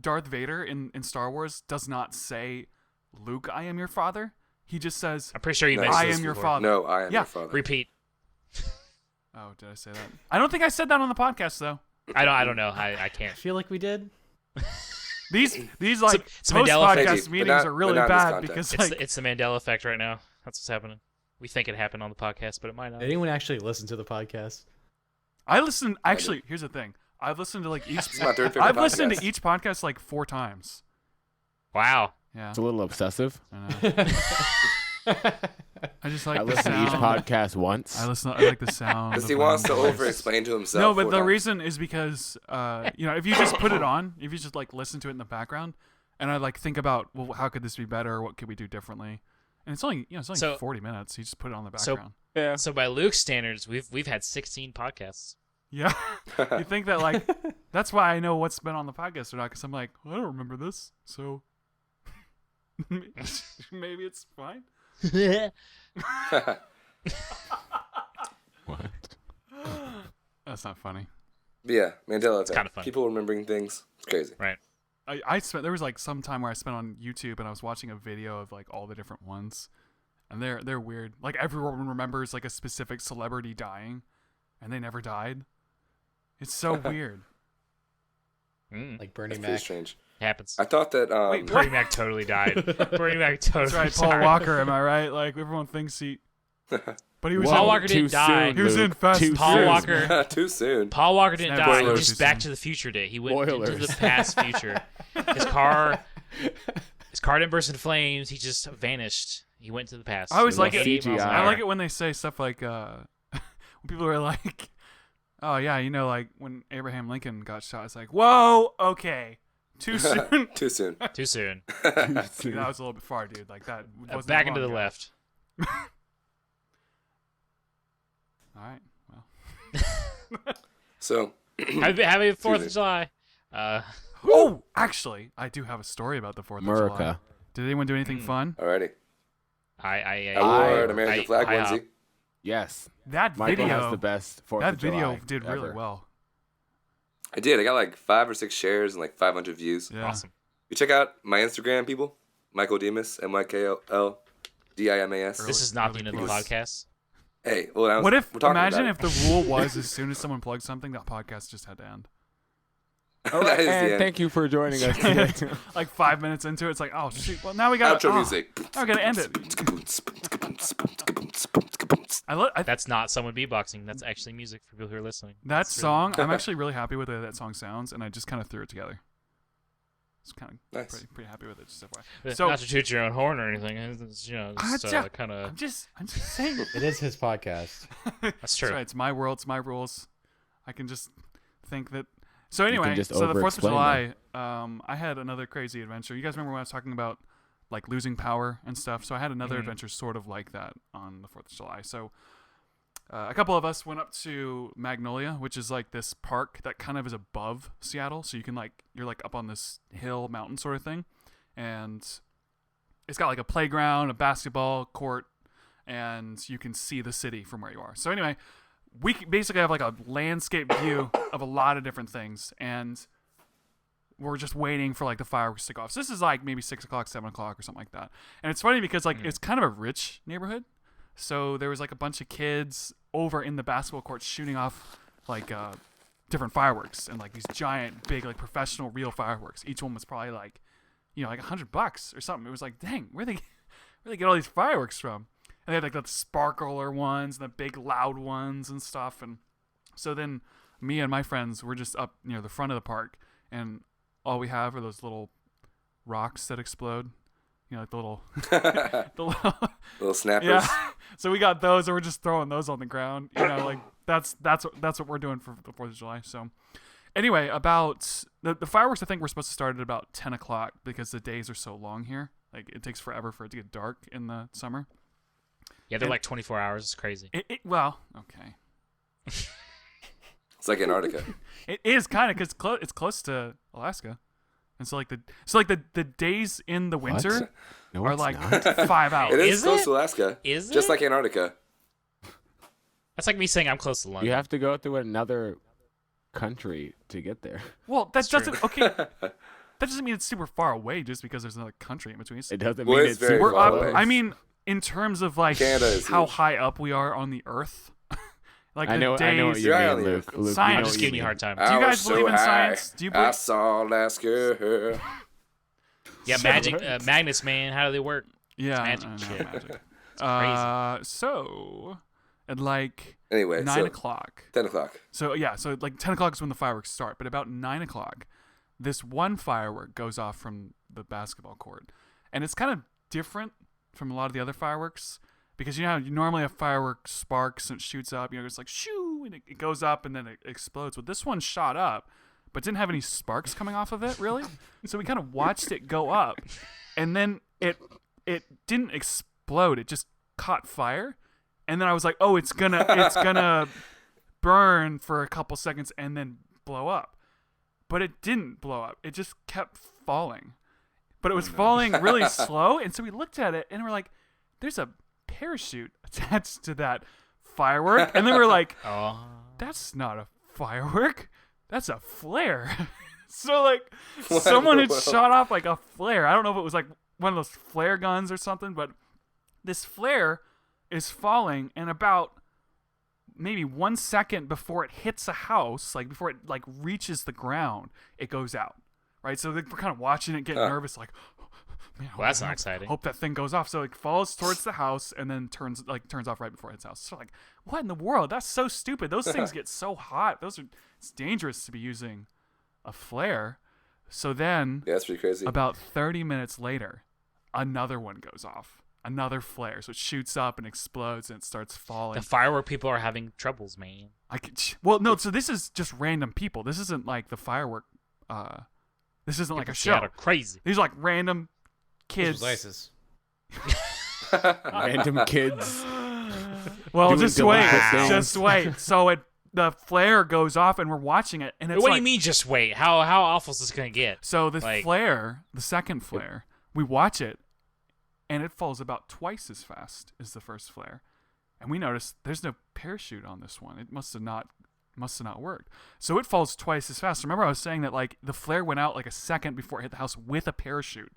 Darth Vader in Star Wars does not say, "Luke, I am your father." He just says, I'm pretty sure you No, mentioned "I this am your before. father." No, I am Yeah. your father. Repeat. Oh, did I say that? I don't think I said that on the podcast though. I don't know. I I can't. feel like we did. These like it's a post Mandela effect. podcast But meetings not- are but really not in this bad context. because It's like it's the Mandela effect right now. That's what's happening. We think it happened on the podcast, but it might not. Did anyone actually listen to the podcast? I listen. Actually, here's the thing. I've listened to like each. This is my third favorite I've listened podcast. to each podcast like 4 times. Wow. Yeah, It's a little obsessive. I know. I just like I the listen to each sound. podcast once. I like the sound. Because of he my wants to own voice. over-explain to himself. No, but 4 the times. reason is because if you just put it on, if you just like listen to it in the background, and I like think about, well, how could this be better? What could we do differently? And it's only So- 40 minutes. You just put it on the So- background. Yeah. So by Luke's standards, we've had 16 podcasts. Yeah, you think that like that's why I know what's been on the podcast or not? Because I'm like, well, I don't remember this, so maybe it's fine. What? That's not funny. Yeah, Mandela effect. kinda funny. People remembering things. It's crazy. Right. I spent there was like some time where I spent on YouTube and I was watching a video of like all the different ones, and they're weird. Like everyone remembers like a specific celebrity dying, and they never died. It's so weird. Mm. Like Bernie That's pretty Mac. strange. Happens. I thought that. Wait, Bernie Mac totally died. Bernie Mac totally That's right, Paul died. Walker. Am I right? Like everyone thinks he, but he was Paul in, Walker didn't Too die. soon, He was in Luke. Fast Too and Paul soon. Walker. Too soon. Paul Walker didn't Never die. He spoilers. just Back to the Future did. He went into Spoilers. the past future. His car didn't burst into flames. He just vanished. He went to the past. I always He like went it. 88 miles an CGI. I hour. like it when they say stuff like when people are like, "Oh yeah, like when Abraham Lincoln got shot." It's like, "Whoa, okay, too soon." Too soon. Too soon. Dude, that was a little bit far, dude. Like that. Wasn't Back that into the long ago. left. All right. Well. So, Happy 4th of Tuesday. July. Oh, actually, I do have a story about the 4th of July. America. Did anyone do anything fun? alrighty. I I wore an American flag I, onesie. Yes. That Michael video. has the best 4th That of video July did really ever. well. I did. I got like 5 or 6 shares and like 500 views. Yeah. Awesome. You check out my Instagram, people. Michael Dimas, MyKLDimas. This is not the really end of the close. podcast. Hey, well, What if? we're talking Imagine about if the rule was as soon as someone plugged something, that podcast just had to end. All That right, is the and end. thank you for joining us today. Like 5 minutes into it, it's like, oh shoot. Well, now we got Outro music. Now we gotta end it. I That's not someone beatboxing. That's actually music for people who are listening. that It's really- song. I'm actually really happy with the way that song sounds, and I just kind of threw it together. It's kind of Nice. pretty happy with it. Just FYI. So not to toot your own horn or anything. It's, just kind of. I'm just saying. It is his podcast. That's true. Right. It's my world. It's my rules. I can just think that. So can anyway, just so the 4th of over-explain July, I had another crazy adventure. You guys remember when I was talking about like losing power and stuff? So I had another Mhm. adventure sort of like that on the 4th of July. So a couple of us went up to Magnolia, which is like this park that kind of is above Seattle. So you can you're like up on this hill mountain sort of thing. And it's got like a playground, a basketball court, and you can see the city from where you are. So anyway, we basically have like a landscape view of a lot of different things. And we're just waiting for like the fireworks to go off. So this is like maybe 6 o'clock, 7 o'clock or something like that. And it's funny because like it's kind of a rich neighborhood. So there was like a bunch of kids over in the basketball court shooting off like different fireworks and like these giant, big, like professional real fireworks. Each one was probably like, like $100 or something. It was like, dang, where they get all these fireworks from? And they had like the sparkler ones and the big loud ones and stuff. And so then me and my friends were just up near the front of the park, and all we have are those little rocks that explode. Like the little, little snappers. Yeah. So we got those, and we're just throwing those on the ground. Like that's what we're doing for the 4th of July. So anyway, about the fireworks, I think we're supposed to start at about 10 o'clock because the days are so long here. Like it takes forever for it to get dark in the summer. Yeah, they're like 24 hours. It's crazy. Well, okay. It's like Antarctica. It is kind of because it's close to Alaska. And so the days in the winter are like not. 5 hours. It is Is close it? to Alaska. Is Just it? like Antarctica. That's like me saying I'm close to London. You have to go through another country to get there. Well, that true. doesn't that doesn't mean it's super far away just because there's another country in between. It doesn't Well, mean it's it's very super far close. away. I mean, in terms of like Canada is how huge. high up we are on the Earth, like I the know days. what you You're mean, on the Luke. earth. Luke, Science. you know I'm what just giving you a mean. hard time. Do you I guys was believe in high, science? Do you I believe? saw Alaska. Yeah, magnets, man. How do they work? Yeah, magic I know, shit. magic. It's So at like Anyway, 9 so o'clock. 10 o'clock. So yeah, so like 10 o'clock is when the fireworks start, but about 9 o'clock, this one firework goes off from the basketball court, and it's kind of different from a lot of the other fireworks because how you normally have fireworks sparks and it shoots up, it's like shoo, and it goes up and then it explodes. Well, this one shot up, but didn't have any sparks coming off of it really. So we kind of watched it go up, and then it didn't explode. It just caught fire, and then I was like, oh, it's gonna burn for a couple seconds and then blow up. But it didn't blow up. It just kept falling. But it was falling really slow, and so we looked at it and we're like, there's a parachute attached to that firework. And then we're like, Oh. that's not a firework. That's a flare. So like someone had shot off like a flare. I don't know if it was like one of those flare guns or something, but this flare is falling, and about maybe 1 second before it hits a house, like before it like reaches the ground, it goes out. Right? So we're kind of watching it, getting nervous, like, man, Well, that's not exciting. Hope that thing goes off. So it falls towards the house and then turns off right before it hits the house. So like, what in the world? That's so stupid. Those things get so hot. It's dangerous to be using a flare. So then Yeah, that's pretty crazy. about 30 minutes later, another one goes off. Another flare. So it shoots up and explodes and it starts falling. The firework people are having troubles, man. No, so this is just random people. This isn't like the firework this isn't like a show. Seattle crazy. These are like random kids. This was ISIS. Random kids. Well, doing just wait. delinquent things. Just wait. So the flare goes off and we're watching it, and it's What do like, you mean? Just wait. How awful is this gonna get? So the Like- flare, the second flare, we watch it, and it falls about twice as fast as the first flare, and we notice there's no parachute on this one. It must have not worked. So it falls twice as fast. Remember, I was saying that like the flare went out like a second before it hit the house with a parachute.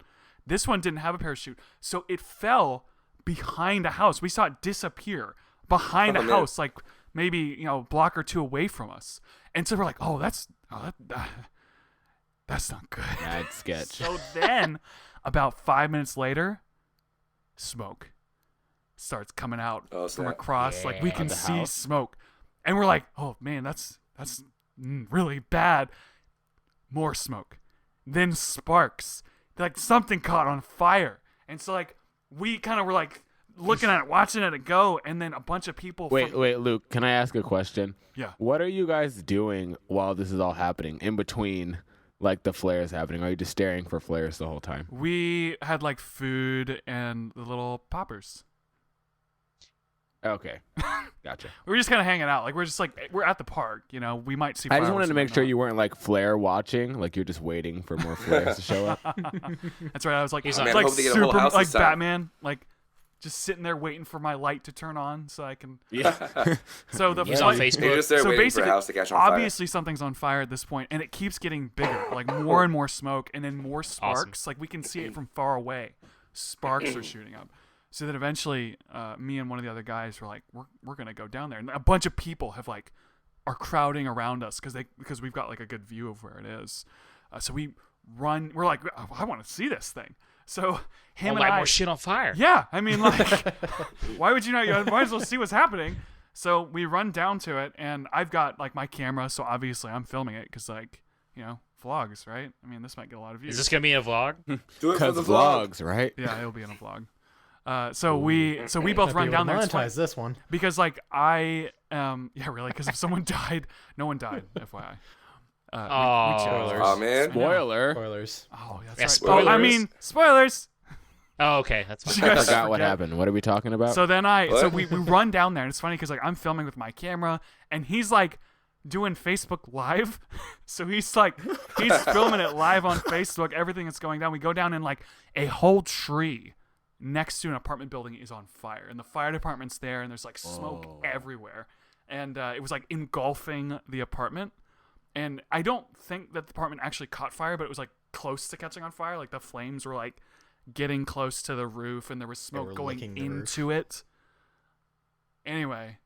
This one didn't have a parachute, so it fell behind a house. We saw it disappear behind a man. house, like maybe a block or two away from us. And so we're like, oh, that's not good. Mad sketch. So then, about 5 minutes later, smoke starts coming out Oh, from snap. across. Like we Yeah. can The see house? smoke, and we're like, "Oh man, that's really bad." More smoke, then sparks. Like something caught on fire, and so like we kind of were like looking at it, watching it go, and then a bunch of people. Wait, Luke, can I ask a question? Yeah. What are you guys doing while this is all happening in between like the flares happening? Are you just staring for flares the whole time? We had like food and the little poppers. Okay, gotcha. We were just kind of hanging out. Like we're at the park. You know, we might see. I just wanted fireworks to and make sure whatnot. you weren't like flare watching, like you're just waiting for more flares to show up. That's right. I was like, He's it's like, Man, like hope they get a whole super, house like this time. Batman, like just sitting there waiting for my light to turn on so I can. Yeah. So the He's on flight- Facebook. You're just there So waiting for a basically, house to catch on fire. obviously something's on fire at this point, and it keeps getting bigger, like more and more smoke, and then more sparks. Like we can see it from far away. Sparks are shooting up. So then eventually, me and one of the other guys were like, "We're gonna go down there." And a bunch of people are crowding around us because we've got like a good view of where it is. So we run. We're like, oh, "I want to see this thing." So him and light I. more shit on fire. Yeah, I mean, like, why would you not? You might as well see what's happening. So we run down to it, and I've got like my camera, so obviously I'm filming it because, like, you know, vlogs, right? I mean, this might get a lot of views. Is this gonna be in a vlog? Do it for Because the vlog. vlogs, right? Yeah, it'll be in a vlog. So we both Might run be down able there. to It's fun monetize this one. because like yeah, really, because if someone died, no one died. FYI. Oh. Spoilers. Oh man. Spoiler. Spoilers. Oh, that's Yeah, right. spoilers. Oh, I mean, spoilers. Oh, okay, that's You fine. I guys forgot what forget. happened. What are we talking about? So then What? we run down there, and it's funny because like I'm filming with my camera, and he's like doing Facebook Live. So he's filming it live on Facebook. Everything that's going down. We go down, and like a whole tree next to an apartment building is on fire, and the fire department's there, and there's like smoke everywhere, and it was like engulfing the apartment. And I don't think that the apartment actually caught fire, but it was like close to catching on fire. Like the flames were like getting close to the roof, and there was smoke were going licking the roof. into it. Anyway,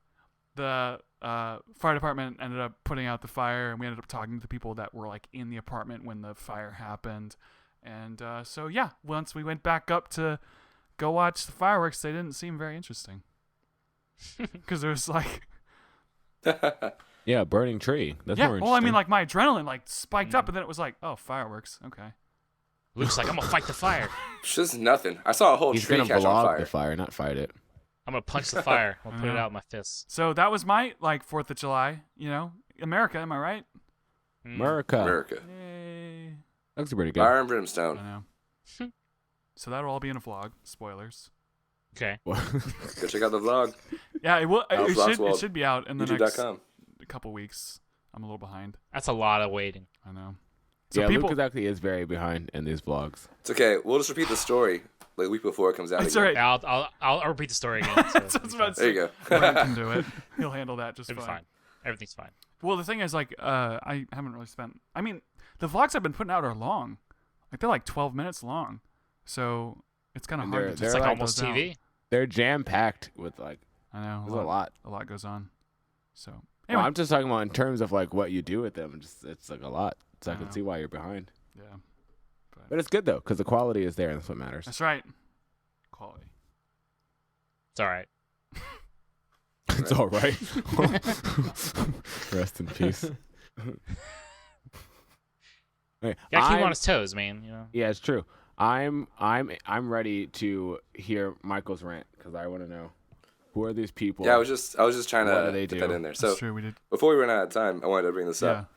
the fire department ended up putting out the fire, and we ended up talking to the people that were like in the apartment when the fire happened. And so yeah, once we went back up to go watch the fireworks, they didn't seem very interesting because there was like yeah, burning tree. That's yeah. more Well, I mean, interesting. like my adrenaline like spiked up, and then it was like, oh, fireworks. Okay. Luke's like, I'm gonna fight the fire. It's just nothing. I saw a whole He's tree gonna catch on vlog fire. the fire, not fight it. I'm gonna punch the fire. I'll put it Uh-huh. out with my fists. So that was my like 4th of July. You know, America. Am I right? America. America. Yay. Looks pretty good. Fire and I brimstone. know. So that'll all be in a vlog. Spoilers. Okay. Go check out the vlog. Yeah, it will. House It Oswald, should be out in the next YouTube.com. couple weeks. I'm a little behind. That's a lot of waiting. I know. So yeah, people. Luke actually is very behind in these vlogs. It's okay. We'll just repeat the story like a week before it comes out. It's again. all right. I'll repeat the story again. So That's what I was about to There you go. Ryan can do it. He'll handle that just It'll be fine. fine. Everything's fine. Well, the thing is, like, I haven't really spent. I mean, the vlogs I've been putting out are long. Like they're like 12 minutes long, so it's kind of And hard they're- to just they're It's like like almost those out. TV. They're jam packed with like I know. there's a lot. A lot goes on. So Well, anyway, I'm just talking about in terms of like what you do with them. Just it's like a lot, so I I can know. see why you're behind. yeah, But it's good though, because the quality is there, and that's what matters. that's right. Quality. It's all right. It's all right. Rest in peace. Okay, Gotta keep him I'm- on his toes, man. You know. Yeah, it's true. I'm ready to hear Michael's rant because I want to know who are these people. Yeah, I was just trying What do to they get do? that in there. That's So true. We did. before we run out of time, I wanted to bring this Yeah. up.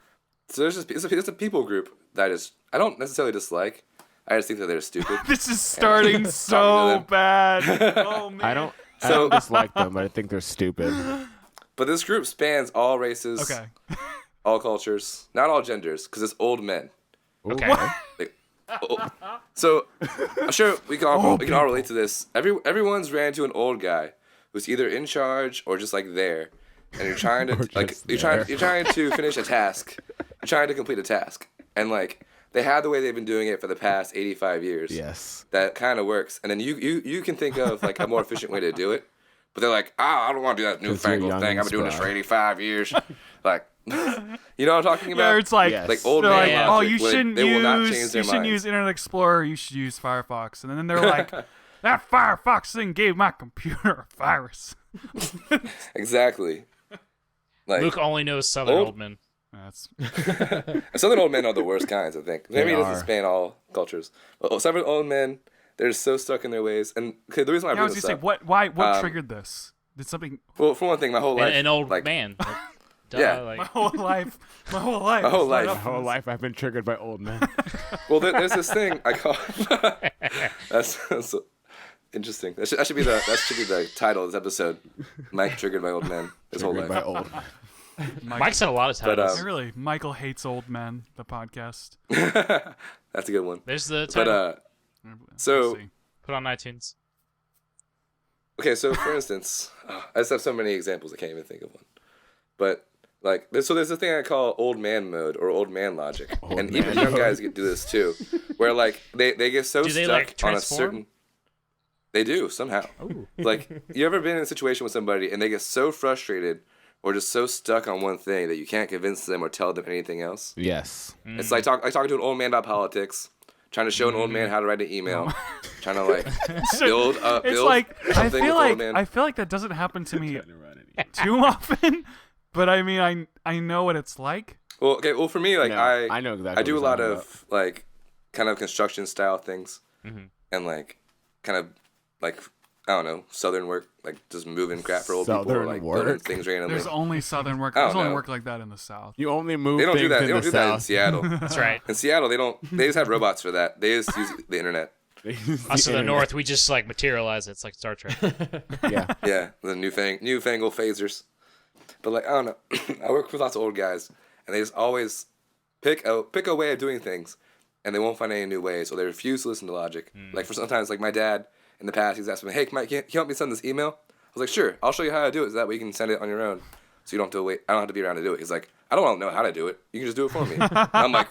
So it's a people group that I don't necessarily dislike. I just think that they're stupid. This is starting Talking so to them. bad. Oh man. I don't So- dislike them, but I think they're stupid. But this group spans all races, Okay. all cultures, not all genders, because it's old men. Okay. Like, so I'm sure we can all relate to this. Everyone's ran into an old guy who's either in charge or just like there, and you're trying to Or like just you're trying to finish a task. You're trying to complete a task, and like they have the way they've been doing it for the past 85 years. Yes. That kind of works, and then you can think of like a more efficient way to do it, but they're like, I don't want to do that you're newfangled young thing. and I've been doing this for spry. 85 years. Like, you know what I'm talking about? Yeah, it's like, Yes. Like old they're man like, Yeah. oh, logic, you where shouldn't they will not change use their you shouldn't minds. use Internet Explorer. You should use Firefox. And then they're like, that Firefox thing gave my computer a virus. Exactly. Like Luke only knows Southern Old- old men. That's Southern old men are the worst kinds, I think. Maybe it They doesn't are. span all cultures. But Southern old men, they're so stuck in their ways. And okay, the reason why I yeah, I bring was this gonna say, up, what triggered this? Did something well, for one thing, my whole life, An old like, man. Like, duh, Yeah. Like, my whole life My whole was life. not My up for whole this. life I've been triggered by old men. Well, there's this thing I call. that's Interesting. That should be the title of this episode. Mike triggered by old men his whole Triggered life. by old. Mike's had a lot of titles. But, Really, Michael hates old men. The podcast. That's a good one. There's the title. But We'll see. Put on iTunes. okay, so for instance, I just have so many examples I can't even think of one. But like, there's this thing I call old man mode or old man logic, and even young guys get do this too, where like they get so Do they, stuck like, on a transform? certain. They do somehow. Ooh. Like, you ever been in a situation with somebody and they get so frustrated or just so stuck on one thing that you can't convince them or tell them anything else? Yes. It's like talking to an old man about politics, trying to show an old man how to write an email, trying to like build It's like I something feel with an old like man. I feel like that doesn't happen to me too often, but I mean I know what it's like. Well, okay. Well, for me, like No, I know exactly I do a what lot you're of like kind of construction style things, Mhm. and like kind of like I don't know, southern work, like just moving crap for old people, or Southern like work? building things randomly. There's only southern work. I don't There's only know. work like that in the South. You only move They don't things do that. in They don't the do that in South. Seattle. That's right. In Seattle, they don't. They just have robots for that. They just use the internet. Us in the north, we just like materialize it. It's like Star Trek. Yeah. Yeah, the newfangled phasers. But like I don't know, I work with lots of old guys, and they just always pick a way of doing things, and they won't find any new ways, or they refuse to listen to logic. Like for sometimes, like my dad in the past, he's asked me, "Hey, Mike, can you help me send this email?" I was like, "Sure, I'll show you how to do it. So that way you can send it on your own, so you don't have to wait. I don't have to be around to do it." He's like, "I don't want to know how to do it. You can just do it for me." I'm like,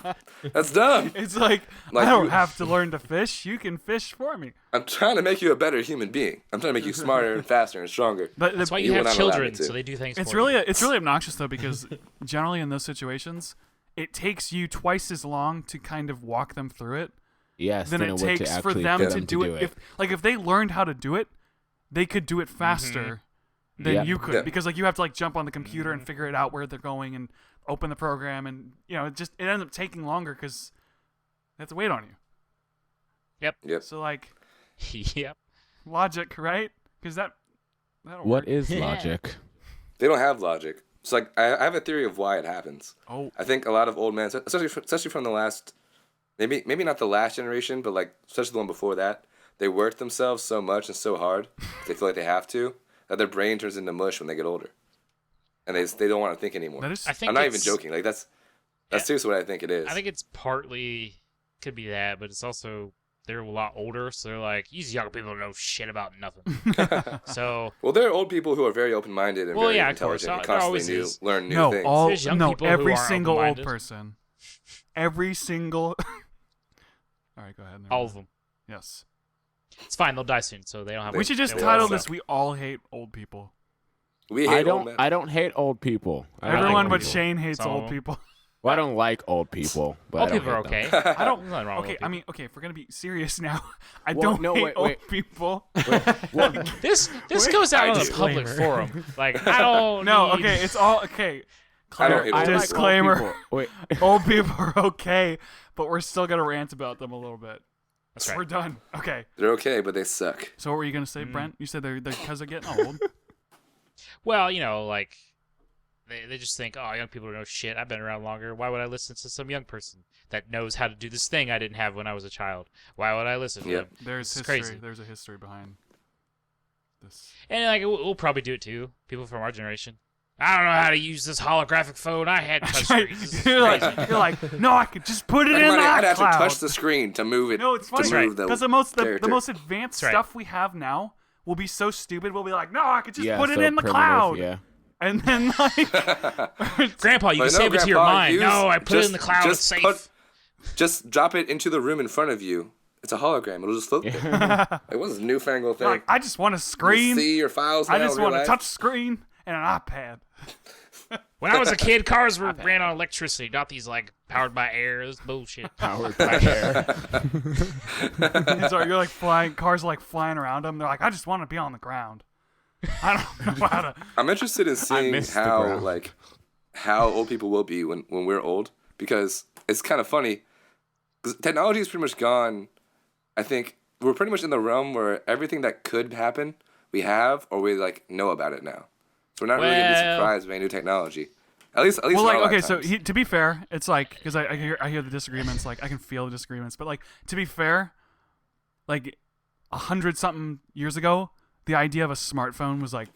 "That's dumb. It's like Like, I don't you- have to learn to fish. You can fish for me. I'm trying to make you a better human being. I'm trying to make you smarter and faster and stronger." But That's why You you will have not allow me children, to. so they do things it's for really you. it's really obnoxious though, because generally in those situations, it takes you twice as long to kind of walk them through it Yes. than then it would to takes for actually them get to do it. If they learned how to do it, they could do it faster than Yeah. you could, Yeah. because like you have to like jump on the computer and figure it out where they're going and open the program, and it ends up taking longer because they have to wait on you. Yep. So like Yep. logic, right? Because that'll What work. is logic? They don't have logic. It's like I have a theory of why it happens. Oh, I think a lot of old men, especially from the last, maybe not the last generation, but like especially the one before that, they work themselves so much and so hard they feel like they have to, that their brain turns into mush when they get older, and they don't want to think anymore. that is I think I'm not even it's- joking. Like that's seriously what I think it is. I think it's partly could be that, but it's also they're a lot older, so they're like these young people don't know shit about nothing. So Well, there are old people who are very open-minded and Well, very yeah, of course. intelligent and There constantly always is. learn new no things. all There's young people who every aren't single old open-minded. person, every single. All right, go ahead. Never all mind. of them, Yes. it's fine. They'll die soon, so they don't have. We should just they title all this suck. "We All Hate Old People." We hate old men. I don't hate old people. I don't Everyone like but people. Shane hates Some of old them. people. Well, I don't like old people, but Old I don't people are hate them. okay. I don't. There's nothing wrong with Okay, old I mean, okay, if we're gonna be serious now, I Well, don't no, hate wait, old wait. people. Well, This goes out I on a do. public forum. Like I don't. No, need- okay, it's all okay. I don't hate I old like Disclaimer. old people. Wait. Old people are okay, but we're still gonna rant about them a little bit. That's right. We're done. Okay. They're okay, but they suck. So what were you gonna say, Brent? You said they're because they're getting old. Well, like they just think, oh, young people don't know shit. I've been around longer. Why would I listen to some young person that knows how to do this thing I didn't have when I was a child? Why would I listen to Yep. them? There's It's history. crazy. There's a history behind this. And like we'll probably do it too. People from our generation. I don't know how to use this holographic phone. I had touch Right. screens. This is You're crazy. like, no, I could just put it in the I'd have to iCloud. touch the screen to move it. No, it's funny to move the because the most character. advanced That's right. stuff we have now will be so stupid. We'll be like, no, I could just Yeah, put it so in the primitive, cloud, Yeah. and then like, Grandpa, you Like, can no, save it to your Grandpa, mind. No, I put it in the cloud. It's just safe. just drop it into the room in front of you. It's a hologram. It'll just float there. Like, what's this newfangled thing? like I just want a You screen. see your files I now just in real want a life? touch screen and an iPad. When I was a kid, cars ran on electricity, not these like powered by air. This bullshit. Powered by air. So you're like flying, cars are like flying around them. They're like, I just want to be on the ground. I don't know how to. I'm interested in seeing miss the how ground. how old people will be when we're old, because it's kind of funny. 'Cause technology is pretty much gone. I think we're pretty much in the realm where everything that could happen we have or we like know about it now. So we're not really gonna be Well- surprised by any new technology. At least Well, in like, our okay, so lifetimes. to be fair, it's like because I hear the disagreements, like I can feel the disagreements, but like to be fair, like 100 something years ago, the idea of a smartphone was like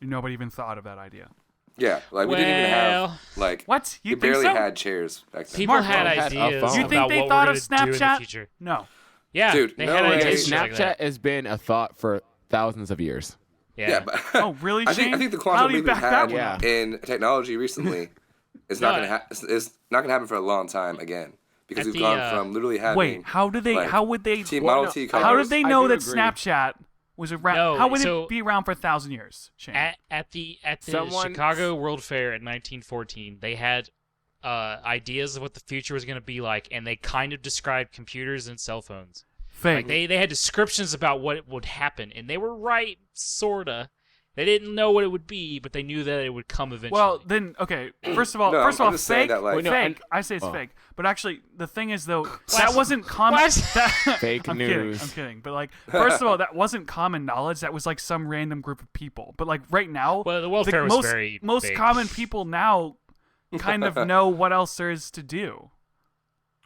nobody even thought of that idea. Yeah, like we didn't even have like What? You we think barely so? had chairs back then. People Smartphone. had Had a ideas phone. You about think they what thought we're of gonna do in the Snapchat? future. No. Yeah, Dude, they no had way. ideas like Snapchat that. has been a thought for thousands of years. Yeah, but Oh, really, I think Shane? the How quantum do you leap we've back that had one Yeah. up? in technology recently is No, not gonna it's not gonna happen for a long time again because At we've the, gone from literally having Wait, how would they? like, How would they? Model T How cars. did they I know do that agree. Snapchat was around? No, how would so- it be around for 1,000 years, Shane? At the Someone- Chicago World Fair in 1914, they had ideas of what the future was going to be like, and they kind of described computers and cell phones. Fake. Like they had descriptions about what would happen, and they were right, sorta. They didn't know what it would be, but they knew that it would come eventually. Well, then, okay. First of all, No, I'm just saying fake. that, like- Wait, no, fake. and- I say it's oh. fake. But actually, the thing is, though, that wasn't common. What? Fake I'm news. Kidding, I'm kidding. But like, first of all, that wasn't common knowledge. That was like some random group of people. But like right now, Well, the World like, Fair was most very most big. common people now kind of know what else there is to do.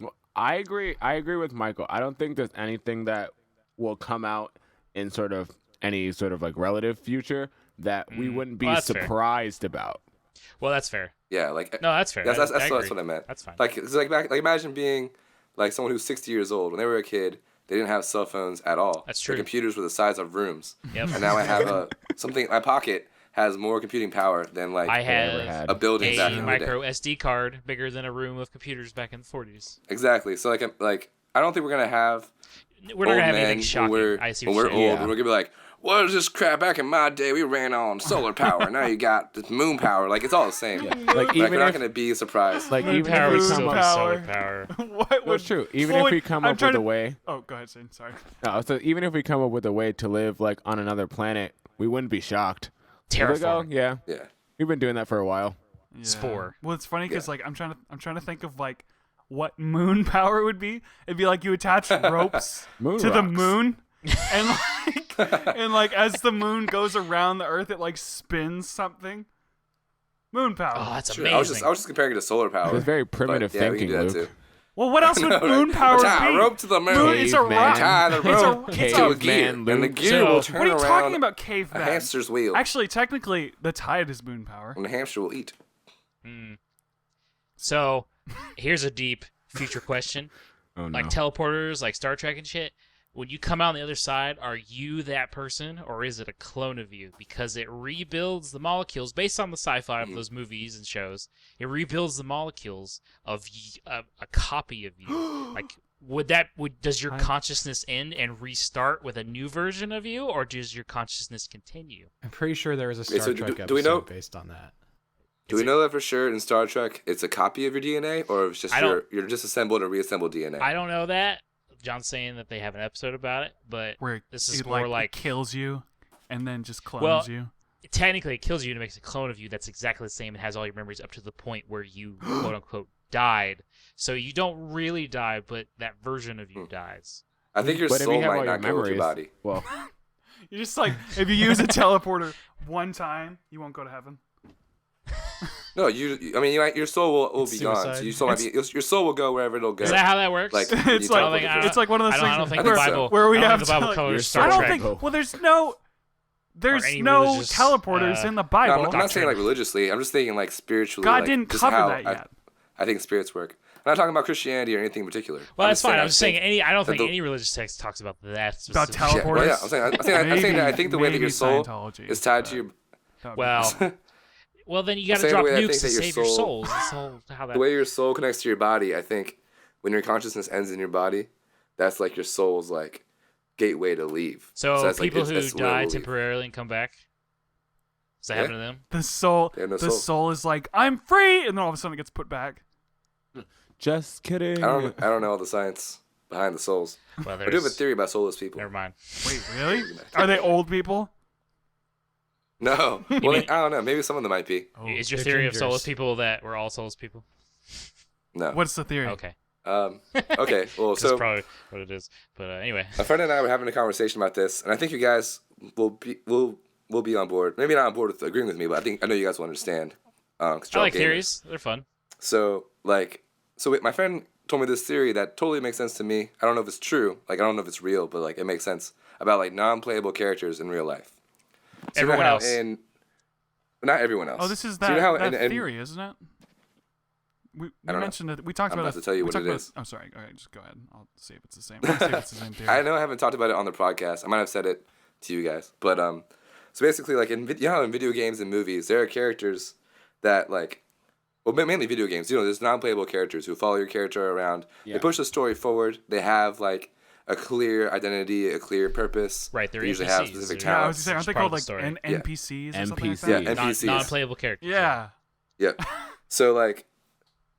Well, I agree. I agree with Michael. I don't think there's anything that will come out in sort of any sort of like relative future that we wouldn't be well, that's fair. surprised about. Well, that's fair. yeah, like No, that's fair. that's I that's agree. what I meant. That's fine. Like it's like imagine being like someone who's 60 years old. When they were a kid, they didn't have cell phones at all. That's Their true. computers were the size of rooms. Yep. And now I have something in my pocket has more computing power than like I ever have had. a building back a in the day. micro SD card bigger than a room of computers back in the 40s. Exactly. So like I don't think we're gonna have We're not old gonna have men anything shocking. when I see we're what old. you're saying. Yeah. We're gonna be like, what is this crap? Back in my day, we ran on solar power. Now you got this moon power. Like it's all the same. Like Like even we're not if gonna be surprised. like Moon even power if is we so come power. up, solar power. What no, would? it's true. Even Well, if we wait, come I'm up trying with a to- way, Oh, go ahead, Shane. Sorry. no, so even if we come up with a way to live like on another planet, we wouldn't be shocked. We'd be like, oh, Terraform. yeah, yeah. we've been doing that for a while. Yeah. Spore. Well, it's funny because like I'm trying to think of like what moon power would be. It'd be like you attach ropes Moon to the rocks. moon, and like as the moon goes around the Earth, it like spins something. Moon power. Oh, that's Sure. amazing. I was just comparing it to solar power. It's very But, primitive yeah, we can thinking, do that Luke. too. Well, what else would No, moon like, power tie be? a rope to the moon. Moon, it's a Caveman. rock. Tie the It's a- rope it's to a- a gear, Caveman, and the Luke. gear So- will What turn are you around talking about, a caveman? hamster's wheel, Actually, technically, the tide is moon power. and the hamster will eat. So, here's a deep future question. Oh no. Like teleporters, like Star Trek and shit. When you come out on the other side, are you that person, or is it a clone of you? Because it rebuilds the molecules based on the sci-fi of those movies and shows. It rebuilds the molecules of a copy of you. Like, does your consciousness end and restart with a new version of you, or does your consciousness continue? I'm pretty sure there was a Okay, Star so Trek do episode we know- based on that. Do we know that for sure in Star Trek it's a copy of your DNA, or it's just I you're disassembled or reassembled DNA? I don't know that. John's saying that they have an episode about it, but Where this is it, more it like kills you, and then just clones Well, you. technically it kills you and it makes a clone of you that's exactly the same and has all your memories up to the point where you quote unquote died. So you don't really die, but that version of you dies. I think your But if soul you have all might your not go with your memories, body. well, You just like if you use a teleporter one time, you won't go to heaven. No, I mean, your soul will be gone. suicide. So your soul might be, your soul will go wherever it'll go. Is that how that works? Like It's you like- teleport I don't to- It's like one of those I don't things think I the think so. Bible where we I don't have think the Bible to, like, colors Your Star I don't Trek. think. Well, there's any no religious, teleporters in the No, Bible. I'm not saying like religiously. I'm just thinking like spiritually. God like, didn't just cover how that yet. I think spirits work. I'm not talking about Christianity or anything in particular. Well, that's fine. I'm I just saying think- I don't that think the- any religious text talks about that. About specifically. Yeah, well, yeah. teleporters. I'm saying that I think the way that Maybe your soul Scientology, is tied but to your that would be- Well, well, then you got to saying the drop way I nukes think to that your save your soul- souls. That's how that. the way your soul connects to your body. I think when your consciousness ends in your body, that's like your soul's like gateway to leave. So that's, like, people who that's where it die will leave. temporarily and come back. Does that Yeah. happen to them? the soul. They have no the soul. soul is like I'm free, and then all of a sudden it gets put back. just kidding. I don't know all the science behind the souls. Well, I do have a theory about soulless people. Never mind. Wait, really? Are they old people? No, well, I don't know. Maybe some of them might be. Oh, Is your they're theory of gingers. soulless people that we're all soulless people? No. what's the theory? Okay, Okay. Well, that's so probably what it is. But anyway, a friend and I were having a conversation about this, and I think you guys will be on board. Maybe not on board with agreeing with me, but I know you guys will understand. 'Cause I you're all like gamers. theories. They're fun. So my friend told me this theory that totally makes sense to me. I don't know if it's true. Like I don't know if it's real, but like it makes sense. about like non-playable characters in real life. So Everyone you know how else. not everyone else. Oh, this is So that, you know how that in- theory, isn't it? We I don't know. mentioned it. We talked I'm about about to tell you we what talked it about, is. I'm sorry. All right, just go ahead. I'll see if it's the same. I'll see if it's the same theory. I know I haven't talked about it on the podcast. I might have said it to you guys, but so basically, like you know how in video games and movies, there are characters that like, well, mainly video games. You know, there's non-playable characters who follow your character around. Yeah. They push the story forward. They have like a clear identity, a clear purpose. Right, they're They usually have NPCs. specific They're- Yeah, I talents. was gonna say, aren't they Part called of the like story. NPCs or something like NPCs. that? Yeah, NPCs. Non-playable characters. Yeah. Yep. So like,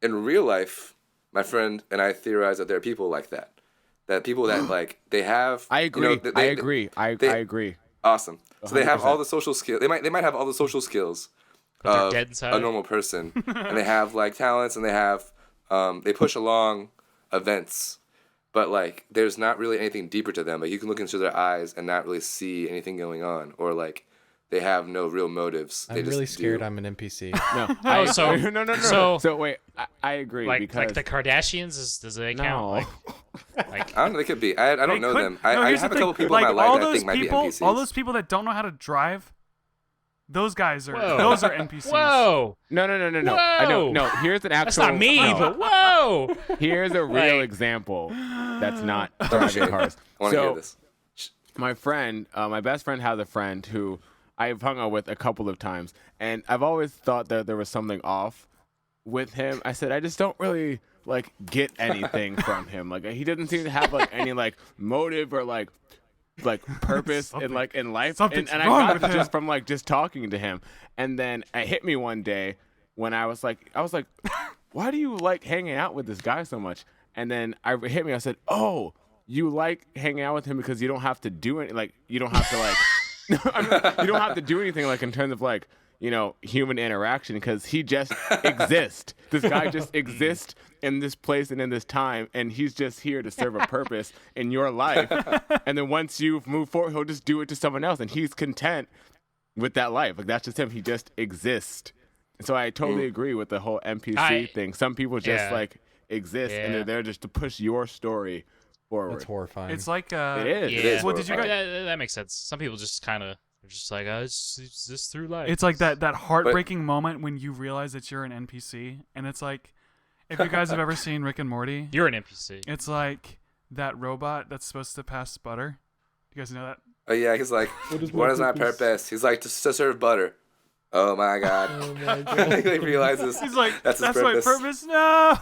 in real life, my friend and I theorize that there are people like that. That people that like they have. I agree. You know, I agree. I agree. Awesome. So they have 100%. all the social skills. They might have all the social skills But they're of dead inside. a normal person, and they have like talents, and they have they push along events, but like there's not really anything deeper to them. Like you can look into their eyes and not really see anything going on, or like they have no real motives. They I'm just really scared do. I'm an NPC. No. Oh, so- no. so- wait, I agree like because the Kardashians, does they count? no. Like I don't know. They could be. I don't They know could- them. no, I here's have the a couple thing, people in my like, all life that I those think might be people, NPCs. all those people that don't know how to drive, those guys are Whoa. those are NPCs. whoa, No. Whoa. I know. No, here's an actual. that's not me, no. but whoa. Here's a real Like- example that's not driving cars. I want to So hear this. my friend, my best friend has a friend who I've hung out with a couple of times, and I've always thought that there was something off with him. I said, I just don't really like get anything from him. Like he doesn't seem to have like any like motive or like purpose in like in life. Something's and wrong I got with it him. just from like just talking to him. And then it hit me one day when I was like, why do you like hanging out with this guy so much? And then it hit me. I said, oh, you like hanging out with him because you don't have to do it. Like you don't have to like. No, I mean, you don't have to do anything like in terms of like, you know, human interaction because he just exists. This guy just exists in this place and in this time, and he's just here to serve a purpose in your life. And then once you move forward, he'll just do it to someone else, and he's content with that life. Like that's just him. He just exists. So I totally agree with the whole NPC thing. Some people just Yeah. like exist, and Yeah. they're there just to push your story forward. That's horrifying. It's like It is. Yeah. It is Well, did you horrifying. guys? That makes sense. Some people just kind of are just like, oh, it's just through life. It's like that heartbreaking moment when you realize that you're an NPC, and it's like, if you guys have ever seen Rick and Morty, You're an NPC. it's like that robot that's supposed to pass butter. You guys know that? Oh yeah, he's like, what is my purpose? He's like, to serve butter. Oh my god. Oh my god. He realizes He's like, that's that's his my purpose. purpose. No.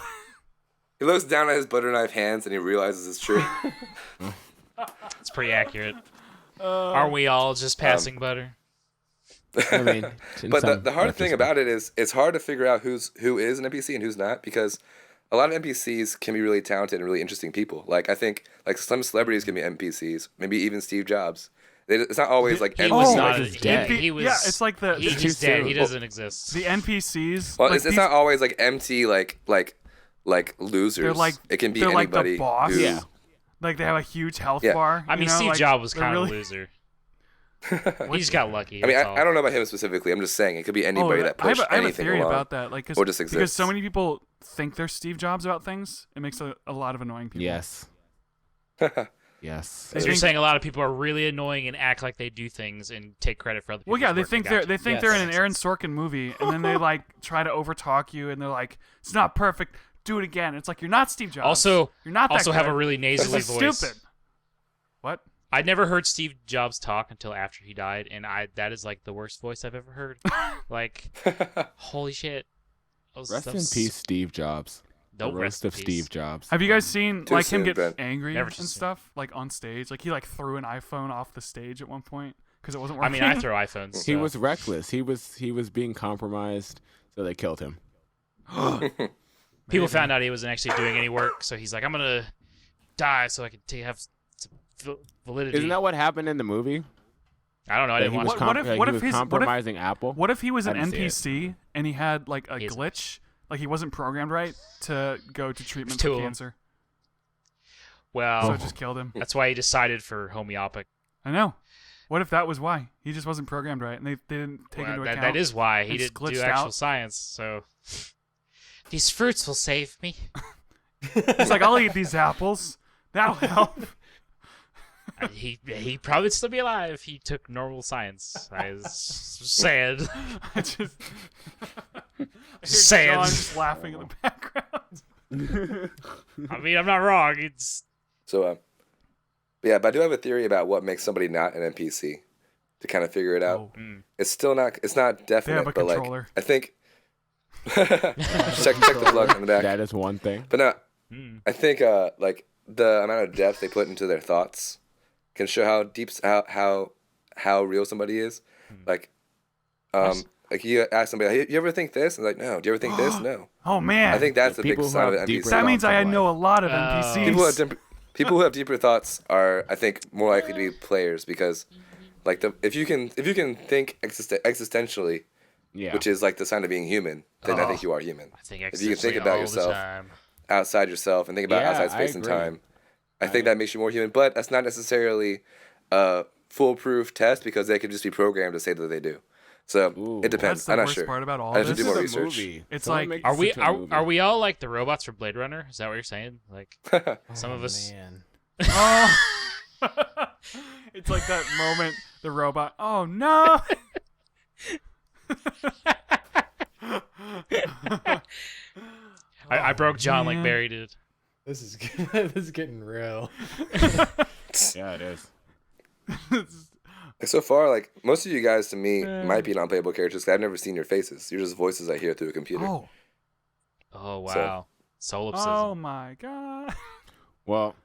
He looks down at his butter knife hands and he realizes it's true. It's pretty accurate. Aren't we all just passing butter? I mean, in But some the hard thing retrospect. about it is it's hard to figure out who is an NPC and who's not because a lot of NPCs can be really talented and really interesting people. Like I think like some celebrities can be NPCs, maybe even Steve Jobs. It's not always like He NPCs. was Oh, not. he's dead. He was. Yeah, it's like the He's too dead. soon. He doesn't exist. the NPCs. Well, like it's these- not always like empty like losers. They're like it can be they're like the anybody. boss. who- Yeah. Like they have a huge health Yeah. bar. I mean, you know? Steve like, Jobs was they're kind of really- a loser. He just got lucky. I mean, that's all. I don't know about him specifically. I'm just saying it could be anybody that I have pushed a, I have a anything theory along. about that. Like, or just because exists. so many people think they're Steve Jobs about things. It makes a lot of annoying people. Yes. Yes. So you're saying a lot of people are really annoying and act like they do things and take credit for other people. Well, yeah, they think Yes. they're in an Aaron Sorkin movie, and then they like try to overtalk you, and they're like, "It's not perfect. Do it again." It's like you're not Steve Jobs. Also, you're not that also have good. a really nasally This is voice. stupid. What? I never heard Steve Jobs talk until after he died, and that is like the worst voice I've ever heard. Like, holy shit. Rest in peace, Steve Jobs. Don't The rest roast in of peace. Steve Jobs. Have you guys seen Too like him soon, get Ben. angry Never and too soon. stuff like on stage? Like he like threw an iPhone off the stage at one point because it wasn't I working. mean, I throw iPhones. He so- was reckless. He was being compromised, so they killed him. People found out he wasn't actually doing any work, so he's like, I'm gonna die so I can have some validity. Isn't that what happened in the movie? I don't know. I That didn't he watch was, it. What if- that what he if was his- what if- compromising Apple? What if he was an I didn't see NPC and he had like a He isn't. glitch? Like he wasn't programmed right to go to treatment Two for of 'em. cancer, Well, so it just killed him. that's why he decided for homeopathic. I know. What if that was why he just wasn't programmed right, and they didn't take Well, into that, account? that is why he and didn't do glitched actual out? science. So these fruits will save me. It's like I'll eat these apples. That'll help. He probably would still be alive if he took normal science. I was sad. I just Sad. John just laughing in the background. I mean, I'm not wrong. It's So, yeah, but I do have a theory about what makes somebody not an NPC to kind of figure it out. Oh, It's not they definite, have a but like controller. I think check the plug in the back. That is one thing. But no, I think like the amount of depth they put into their thoughts can show how deep how real somebody is. Like like you ask somebody, hey, you ever think this? And like, no. Do you ever think this? No. Oh man. I think that's the big People who sign of have an deeper NPC. that means thoughts I in know a life. lot of NPCs. People who have deeper thoughts are, I think, more likely to be players because, like, if you can think existentially, Yeah. which is like the sign of being human, then I think you are human. I think If you can think existentially about all the yourself time. outside yourself and think about Yeah, outside I space and agree. time, I think that makes you more human. But that's not necessarily a foolproof test because they could just be programmed to say that they do. So Ooh. it depends. That's the I'm not worst sure. part about all I of should this. do more This is a research. movie. It's Someone like- make Are this we into a movie. are we all like the robots from Blade Runner? Is that what you're saying? Like some of us. Man. Oh. It's like that moment the robot. Oh no. I broke John like man. Barry did. This is this is getting real. Yeah, it is. So far, like most of you guys to me might be non-playable characters. 'Cause I've never seen your faces. You're just voices I hear through a computer. Oh. Oh wow, solipsism. Oh my god. Well,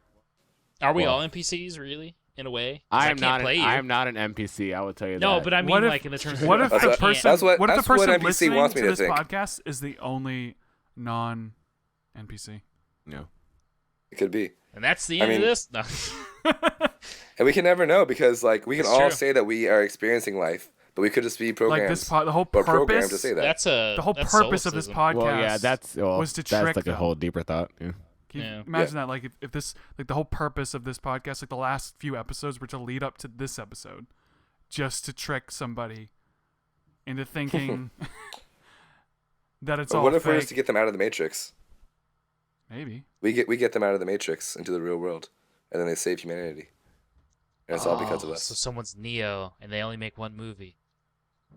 Are we well. all NPCs really? In a way, 'Cause I I am can't not. play you. I am not an NPC. I will tell you No, that. but I mean, What if- like in the terms. What if That's the what- person? that's what What if the person NPC listening wants me to to this think. podcast is the only non-NPC? No. It could be. And that's the I end mean- of this. No. And we can never know because like we can That's all true. say that we are experiencing life, but we could just be programmed Like this, the whole or programmed to purpose. say that. That's The whole that's purpose of this solipsism. podcast. Well, yeah, that's was to that's trick like them. a whole deeper thought. Yeah. Can you Yeah. imagine that? Like if this, like the whole purpose of this podcast, like the last few episodes were to lead up to this episode, just to trick somebody into thinking that it's But all what if fake. we're just to get them out of the matrix? Maybe. We get them out of the matrix into the real world, and then they save humanity. And it's all because of So us. someone's Neo, and they only make one movie.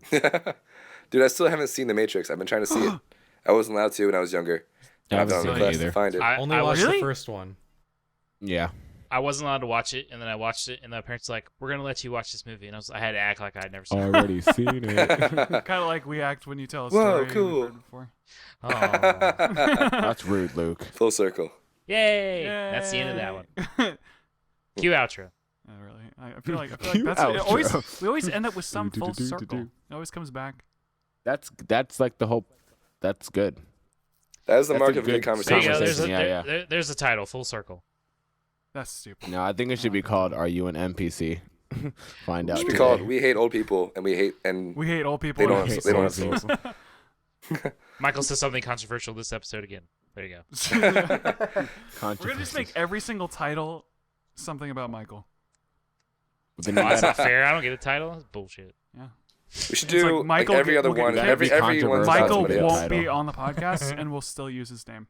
Dude, I still haven't seen the Matrix. I've been trying to see it. I wasn't allowed to when I was younger. I haven't I've been on seen a it quest to either. find it. Only I watched was, the first one. Yeah. I wasn't allowed to watch it, and then I watched it, and the parents were like, "We're gonna let you watch this movie," and I had to act like I'd never seen it. Already seen it. Kind of like we act when you tell a Whoa, story. we've cool. heard before. Oh, That's rude, Luke. Full circle. yay! That's the end of that one. Cue outro. Not really. I feel like Cue that's it. outro. We always end up with some full Do-do-do-do-do. circle. It always comes back. That's like the whole. That's good. That is the That's mark a of a good good There you conversation. go. There's a, Yeah, there's the title. Full circle. That's stupid. No, I think it should be called "Are You an NPC?" Find out. It should be today. called "We Hate Old People and We Hate and We hate old people. They and don't hate they don't have souls. souls." Michael says something controversial this episode again. There you go. We're gonna just make every single title something about Michael. Then Oh, you that's gotta- not fair. I don't get a title. That's bullshit. Yeah. We should It's do like Michael every get- other will get- one. that Every would be one's about Michael somebody won't else. be on the podcast, and we'll still use his name.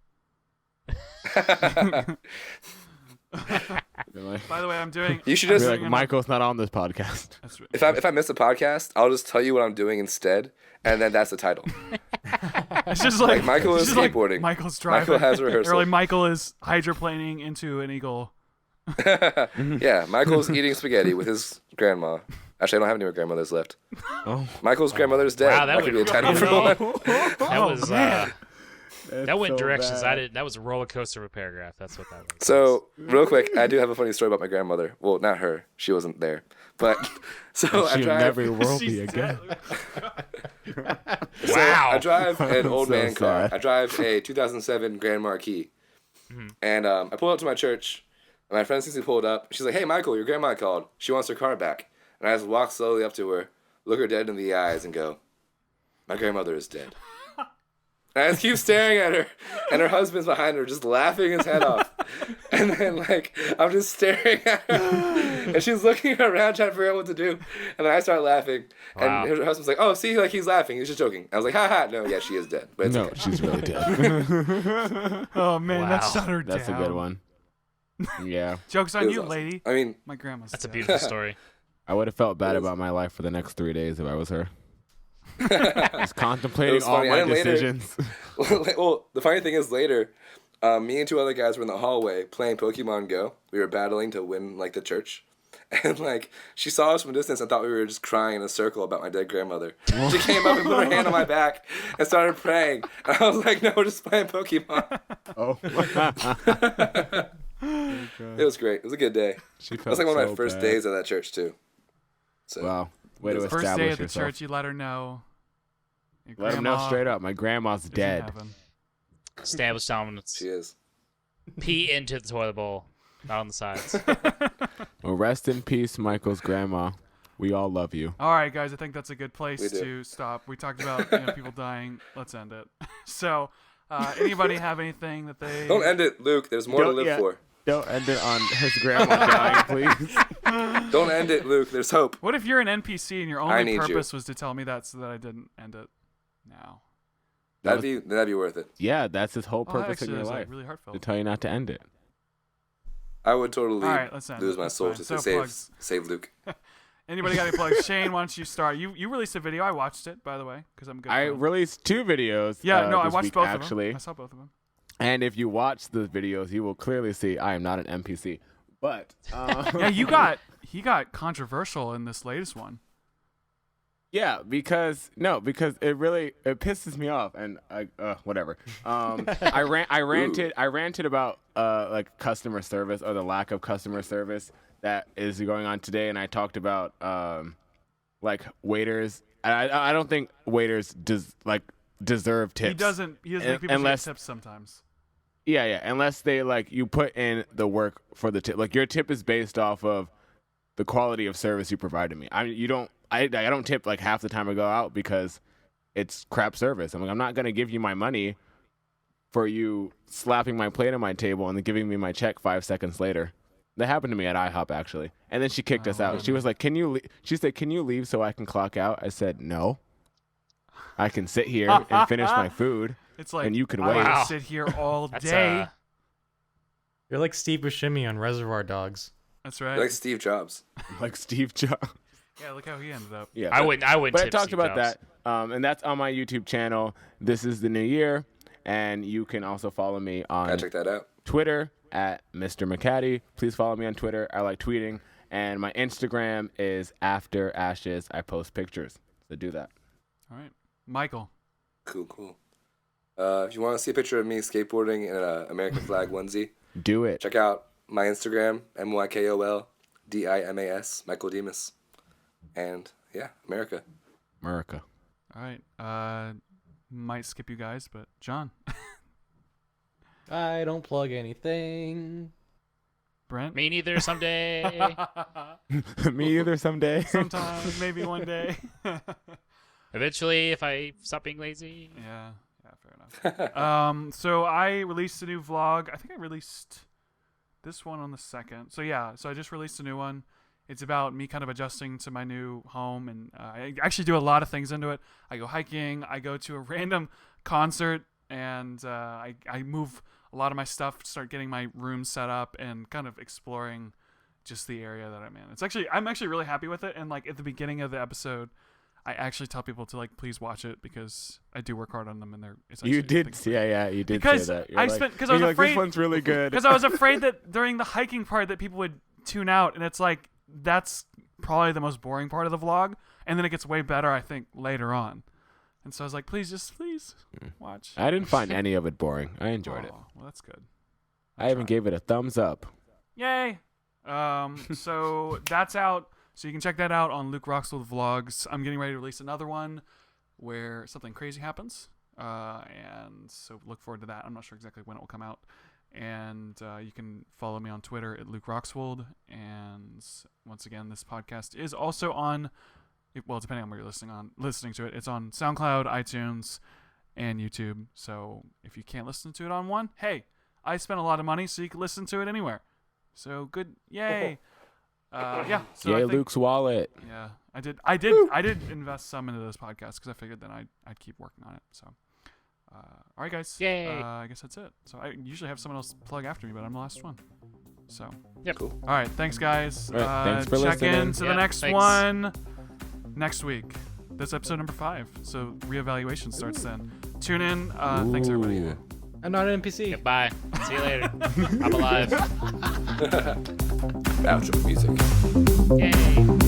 You're like- By the way, I'm doing. You should Be just like, Michael's not on this podcast. That's right. if I miss a podcast, I'll just tell you what I'm doing instead, and then that's the title. It's just like Michael it's is just like skateboarding. Michael's driving. Michael has rehearsal. Or like Michael is hydroplaning into an eagle. Yeah, Michael's eating spaghetti with his grandma. Actually, I don't have any more grandmothers left. Oh, Michael's grandmother's dead. Wow, that that could be a would- title for no. one. That was man. that went directions I didn't. That was a roller coaster of a paragraph. That's what that was. So, real quick, I do have a funny story about my grandmother. Well, not her. She wasn't there. But, so I She'll drive... never will She's be again. dead. So Wow. I drive an old So man car. sad. I drive a 2007 Grand Marquis. And I pull up to my church, and my friend sees me pulled up. She's like, "Hey, Michael, your grandma called. She wants her car back." And I just walk slowly up to her, look her dead in the eyes, and go, "My grandmother is dead." And I just keep staring at her, and her husband's behind her, just laughing his head off. And then, like, I'm just staring at her, and she's looking around trying to figure out what to do. And then I start laughing, Wow. and her husband's like, "Oh, see, like, he's laughing. He's just joking." I was like, "Ha ha, no, yeah, she is dead." But it's No, okay. she's really dead. Oh man, that Wow. shut her That's a down. good one. Yeah. Joke's It on was you, awesome. lady. I mean, My grandma's That's a dead. beautiful story. I would have felt bad It is. about my life for the next 3 days if I was her. it Just contemplating was all funny. my And then later, decisions. well, the funny thing is later, me and two other guys were in the hallway playing Pokemon Go. We were battling to win like the church. And like she saw us from a distance and thought we were just crying in a circle about my dead grandmother. She came up and put her hand on my back and started praying. And I was like, no, we're just playing Pokemon. Oh. It was great. It was a good day. She That was like one of my first days at that church too. So Wow. Way to First establish day at the yourself. church, you let her know. Your Let him know grandma straight up. My grandma's is in dead. heaven. Established dominance. she is. Pee into the toilet bowl, not on the sides. Well, rest in peace, Michael's grandma. We all love you. All right, guys, I think that's a good We place do. to stop. We talked about people dying. Let's end it. So, anybody have anything that they... Don't end it, Luke. There's more to Don't- live yeah. for. Don't end it on his grandma dying, please. Don't end it, Luke. There's hope. What if you're an NPC and your I only need you. purpose was to tell me that so that I didn't end it now? That'd be worth it. Yeah, that's his whole Oh, that purpose in actually your is life. really To heartfelt. tell you not to end it. I would totally All right, let's end lose it. my That's soul fine. to So save plugs. Luke. Anybody got any plugs? Shane, why don't you start? You released a video. I watched it, by the way, because I'm a good. I friend. released 2 videos. Yeah, no, I this watched week, both actually. of them. I saw both of them. And if you watch the videos, you will clearly see I am not an NPC. But Yeah, he got controversial in this latest one. yeah, because it really pisses me off, and whatever. I ranted about like customer service or the lack of customer service that is going on today, and I talked about like waiters. I don't think waiters deserve tips. He doesn't make people unless- get tips sometimes. Yeah, unless they like you put in the work for the tip. Like your tip is based off of the quality of service you provide to me. I don't tip like half the time I go out because it's crap service. I'm not gonna give you my money for you slapping my plate on my table and then giving me my check 5 seconds later. That happened to me at IHOP actually. And then she kicked us out. She was like, "Can you?" She said, "Can you leave so I can clock out?" I said, "No. I can sit here and finish my food." It's like And you could I wait. would Wow. sit here all That's day. You're like Steve Buscemi on Reservoir Dogs. That's right. You're like Steve Jobs. Like Steve Jobs. Yeah, look how he ended up. Yeah, I wouldn't. But I tip talked Steve about Jobs. that, and that's on my YouTube channel. This is the new year, and you can also follow me Gotta on check that out. Twitter at Mr. McCaddy. Please follow me on Twitter. I like tweeting, and my Instagram is After Ashes. I post pictures, so do that. All right, Michael. Cool. If you want to see a picture of me skateboarding in an American flag onesie, Do it. check out my Instagram, MyKolDimas, Michael Demas. And yeah, America. America. All right. Might skip you guys, but John, I don't plug anything. Brent. Me neither. Someday. Me either. Someday. Sometimes, maybe one day. Eventually, if I stop being lazy. Yeah, fair enough. So I released a new vlog. I think I released this one on the 2nd. So yeah, so I just released a new one. It's about me kind of adjusting to my new home, and I actually do a lot of things into it. I go hiking, I go to a random concert, and I move a lot of my stuff, start getting my room set up, and kind of exploring just the area that I'm in. I'm actually really happy with it. And like at the beginning of the episode, I actually tell people to like please watch it because I do work hard on them, and it's actually, You I did. think, Yeah. You did Because say that. I was afraid- this one's really good. because I was afraid that during the hiking part that people would tune out, and it's like that's probably the most boring part of the vlog, and then it gets way better I think later on. And so I was like, please watch. I didn't find any of it boring. I enjoyed it. Oh, well, that's good. I even gave it a thumbs up. Yay! So that's out. So you can check that out on Luke Roxwold Vlogs. I'm getting ready to release another one where something crazy happens, and so look forward to that. I'm not sure exactly when it will come out. And you can follow me on Twitter at Luke Roxwold. And once again, this podcast is also on, well, depending on where you're listening to it, it's on SoundCloud, iTunes, and YouTube. So if you can't listen to it on one, hey, I spent a lot of money, so you can listen to it anywhere. So good, yay! Yeah. So Yay, I think, Luke's wallet. Yeah, I did invest some into this podcast because I figured that I'd keep working on it. So. All right, guys. Yay. I guess that's it. So I usually have someone else plug after me, but I'm the last one. So. Yep. Cool. All right. Thanks, guys. All right, thanks for check listening. in to the Yeah, next thanks. one next week. That's episode number 5. So reevaluation starts then. Tune in. Thanks, everybody. Ooh. I'm not an NPC. Goodbye. See you later. I'm alive. Outro music. Yay.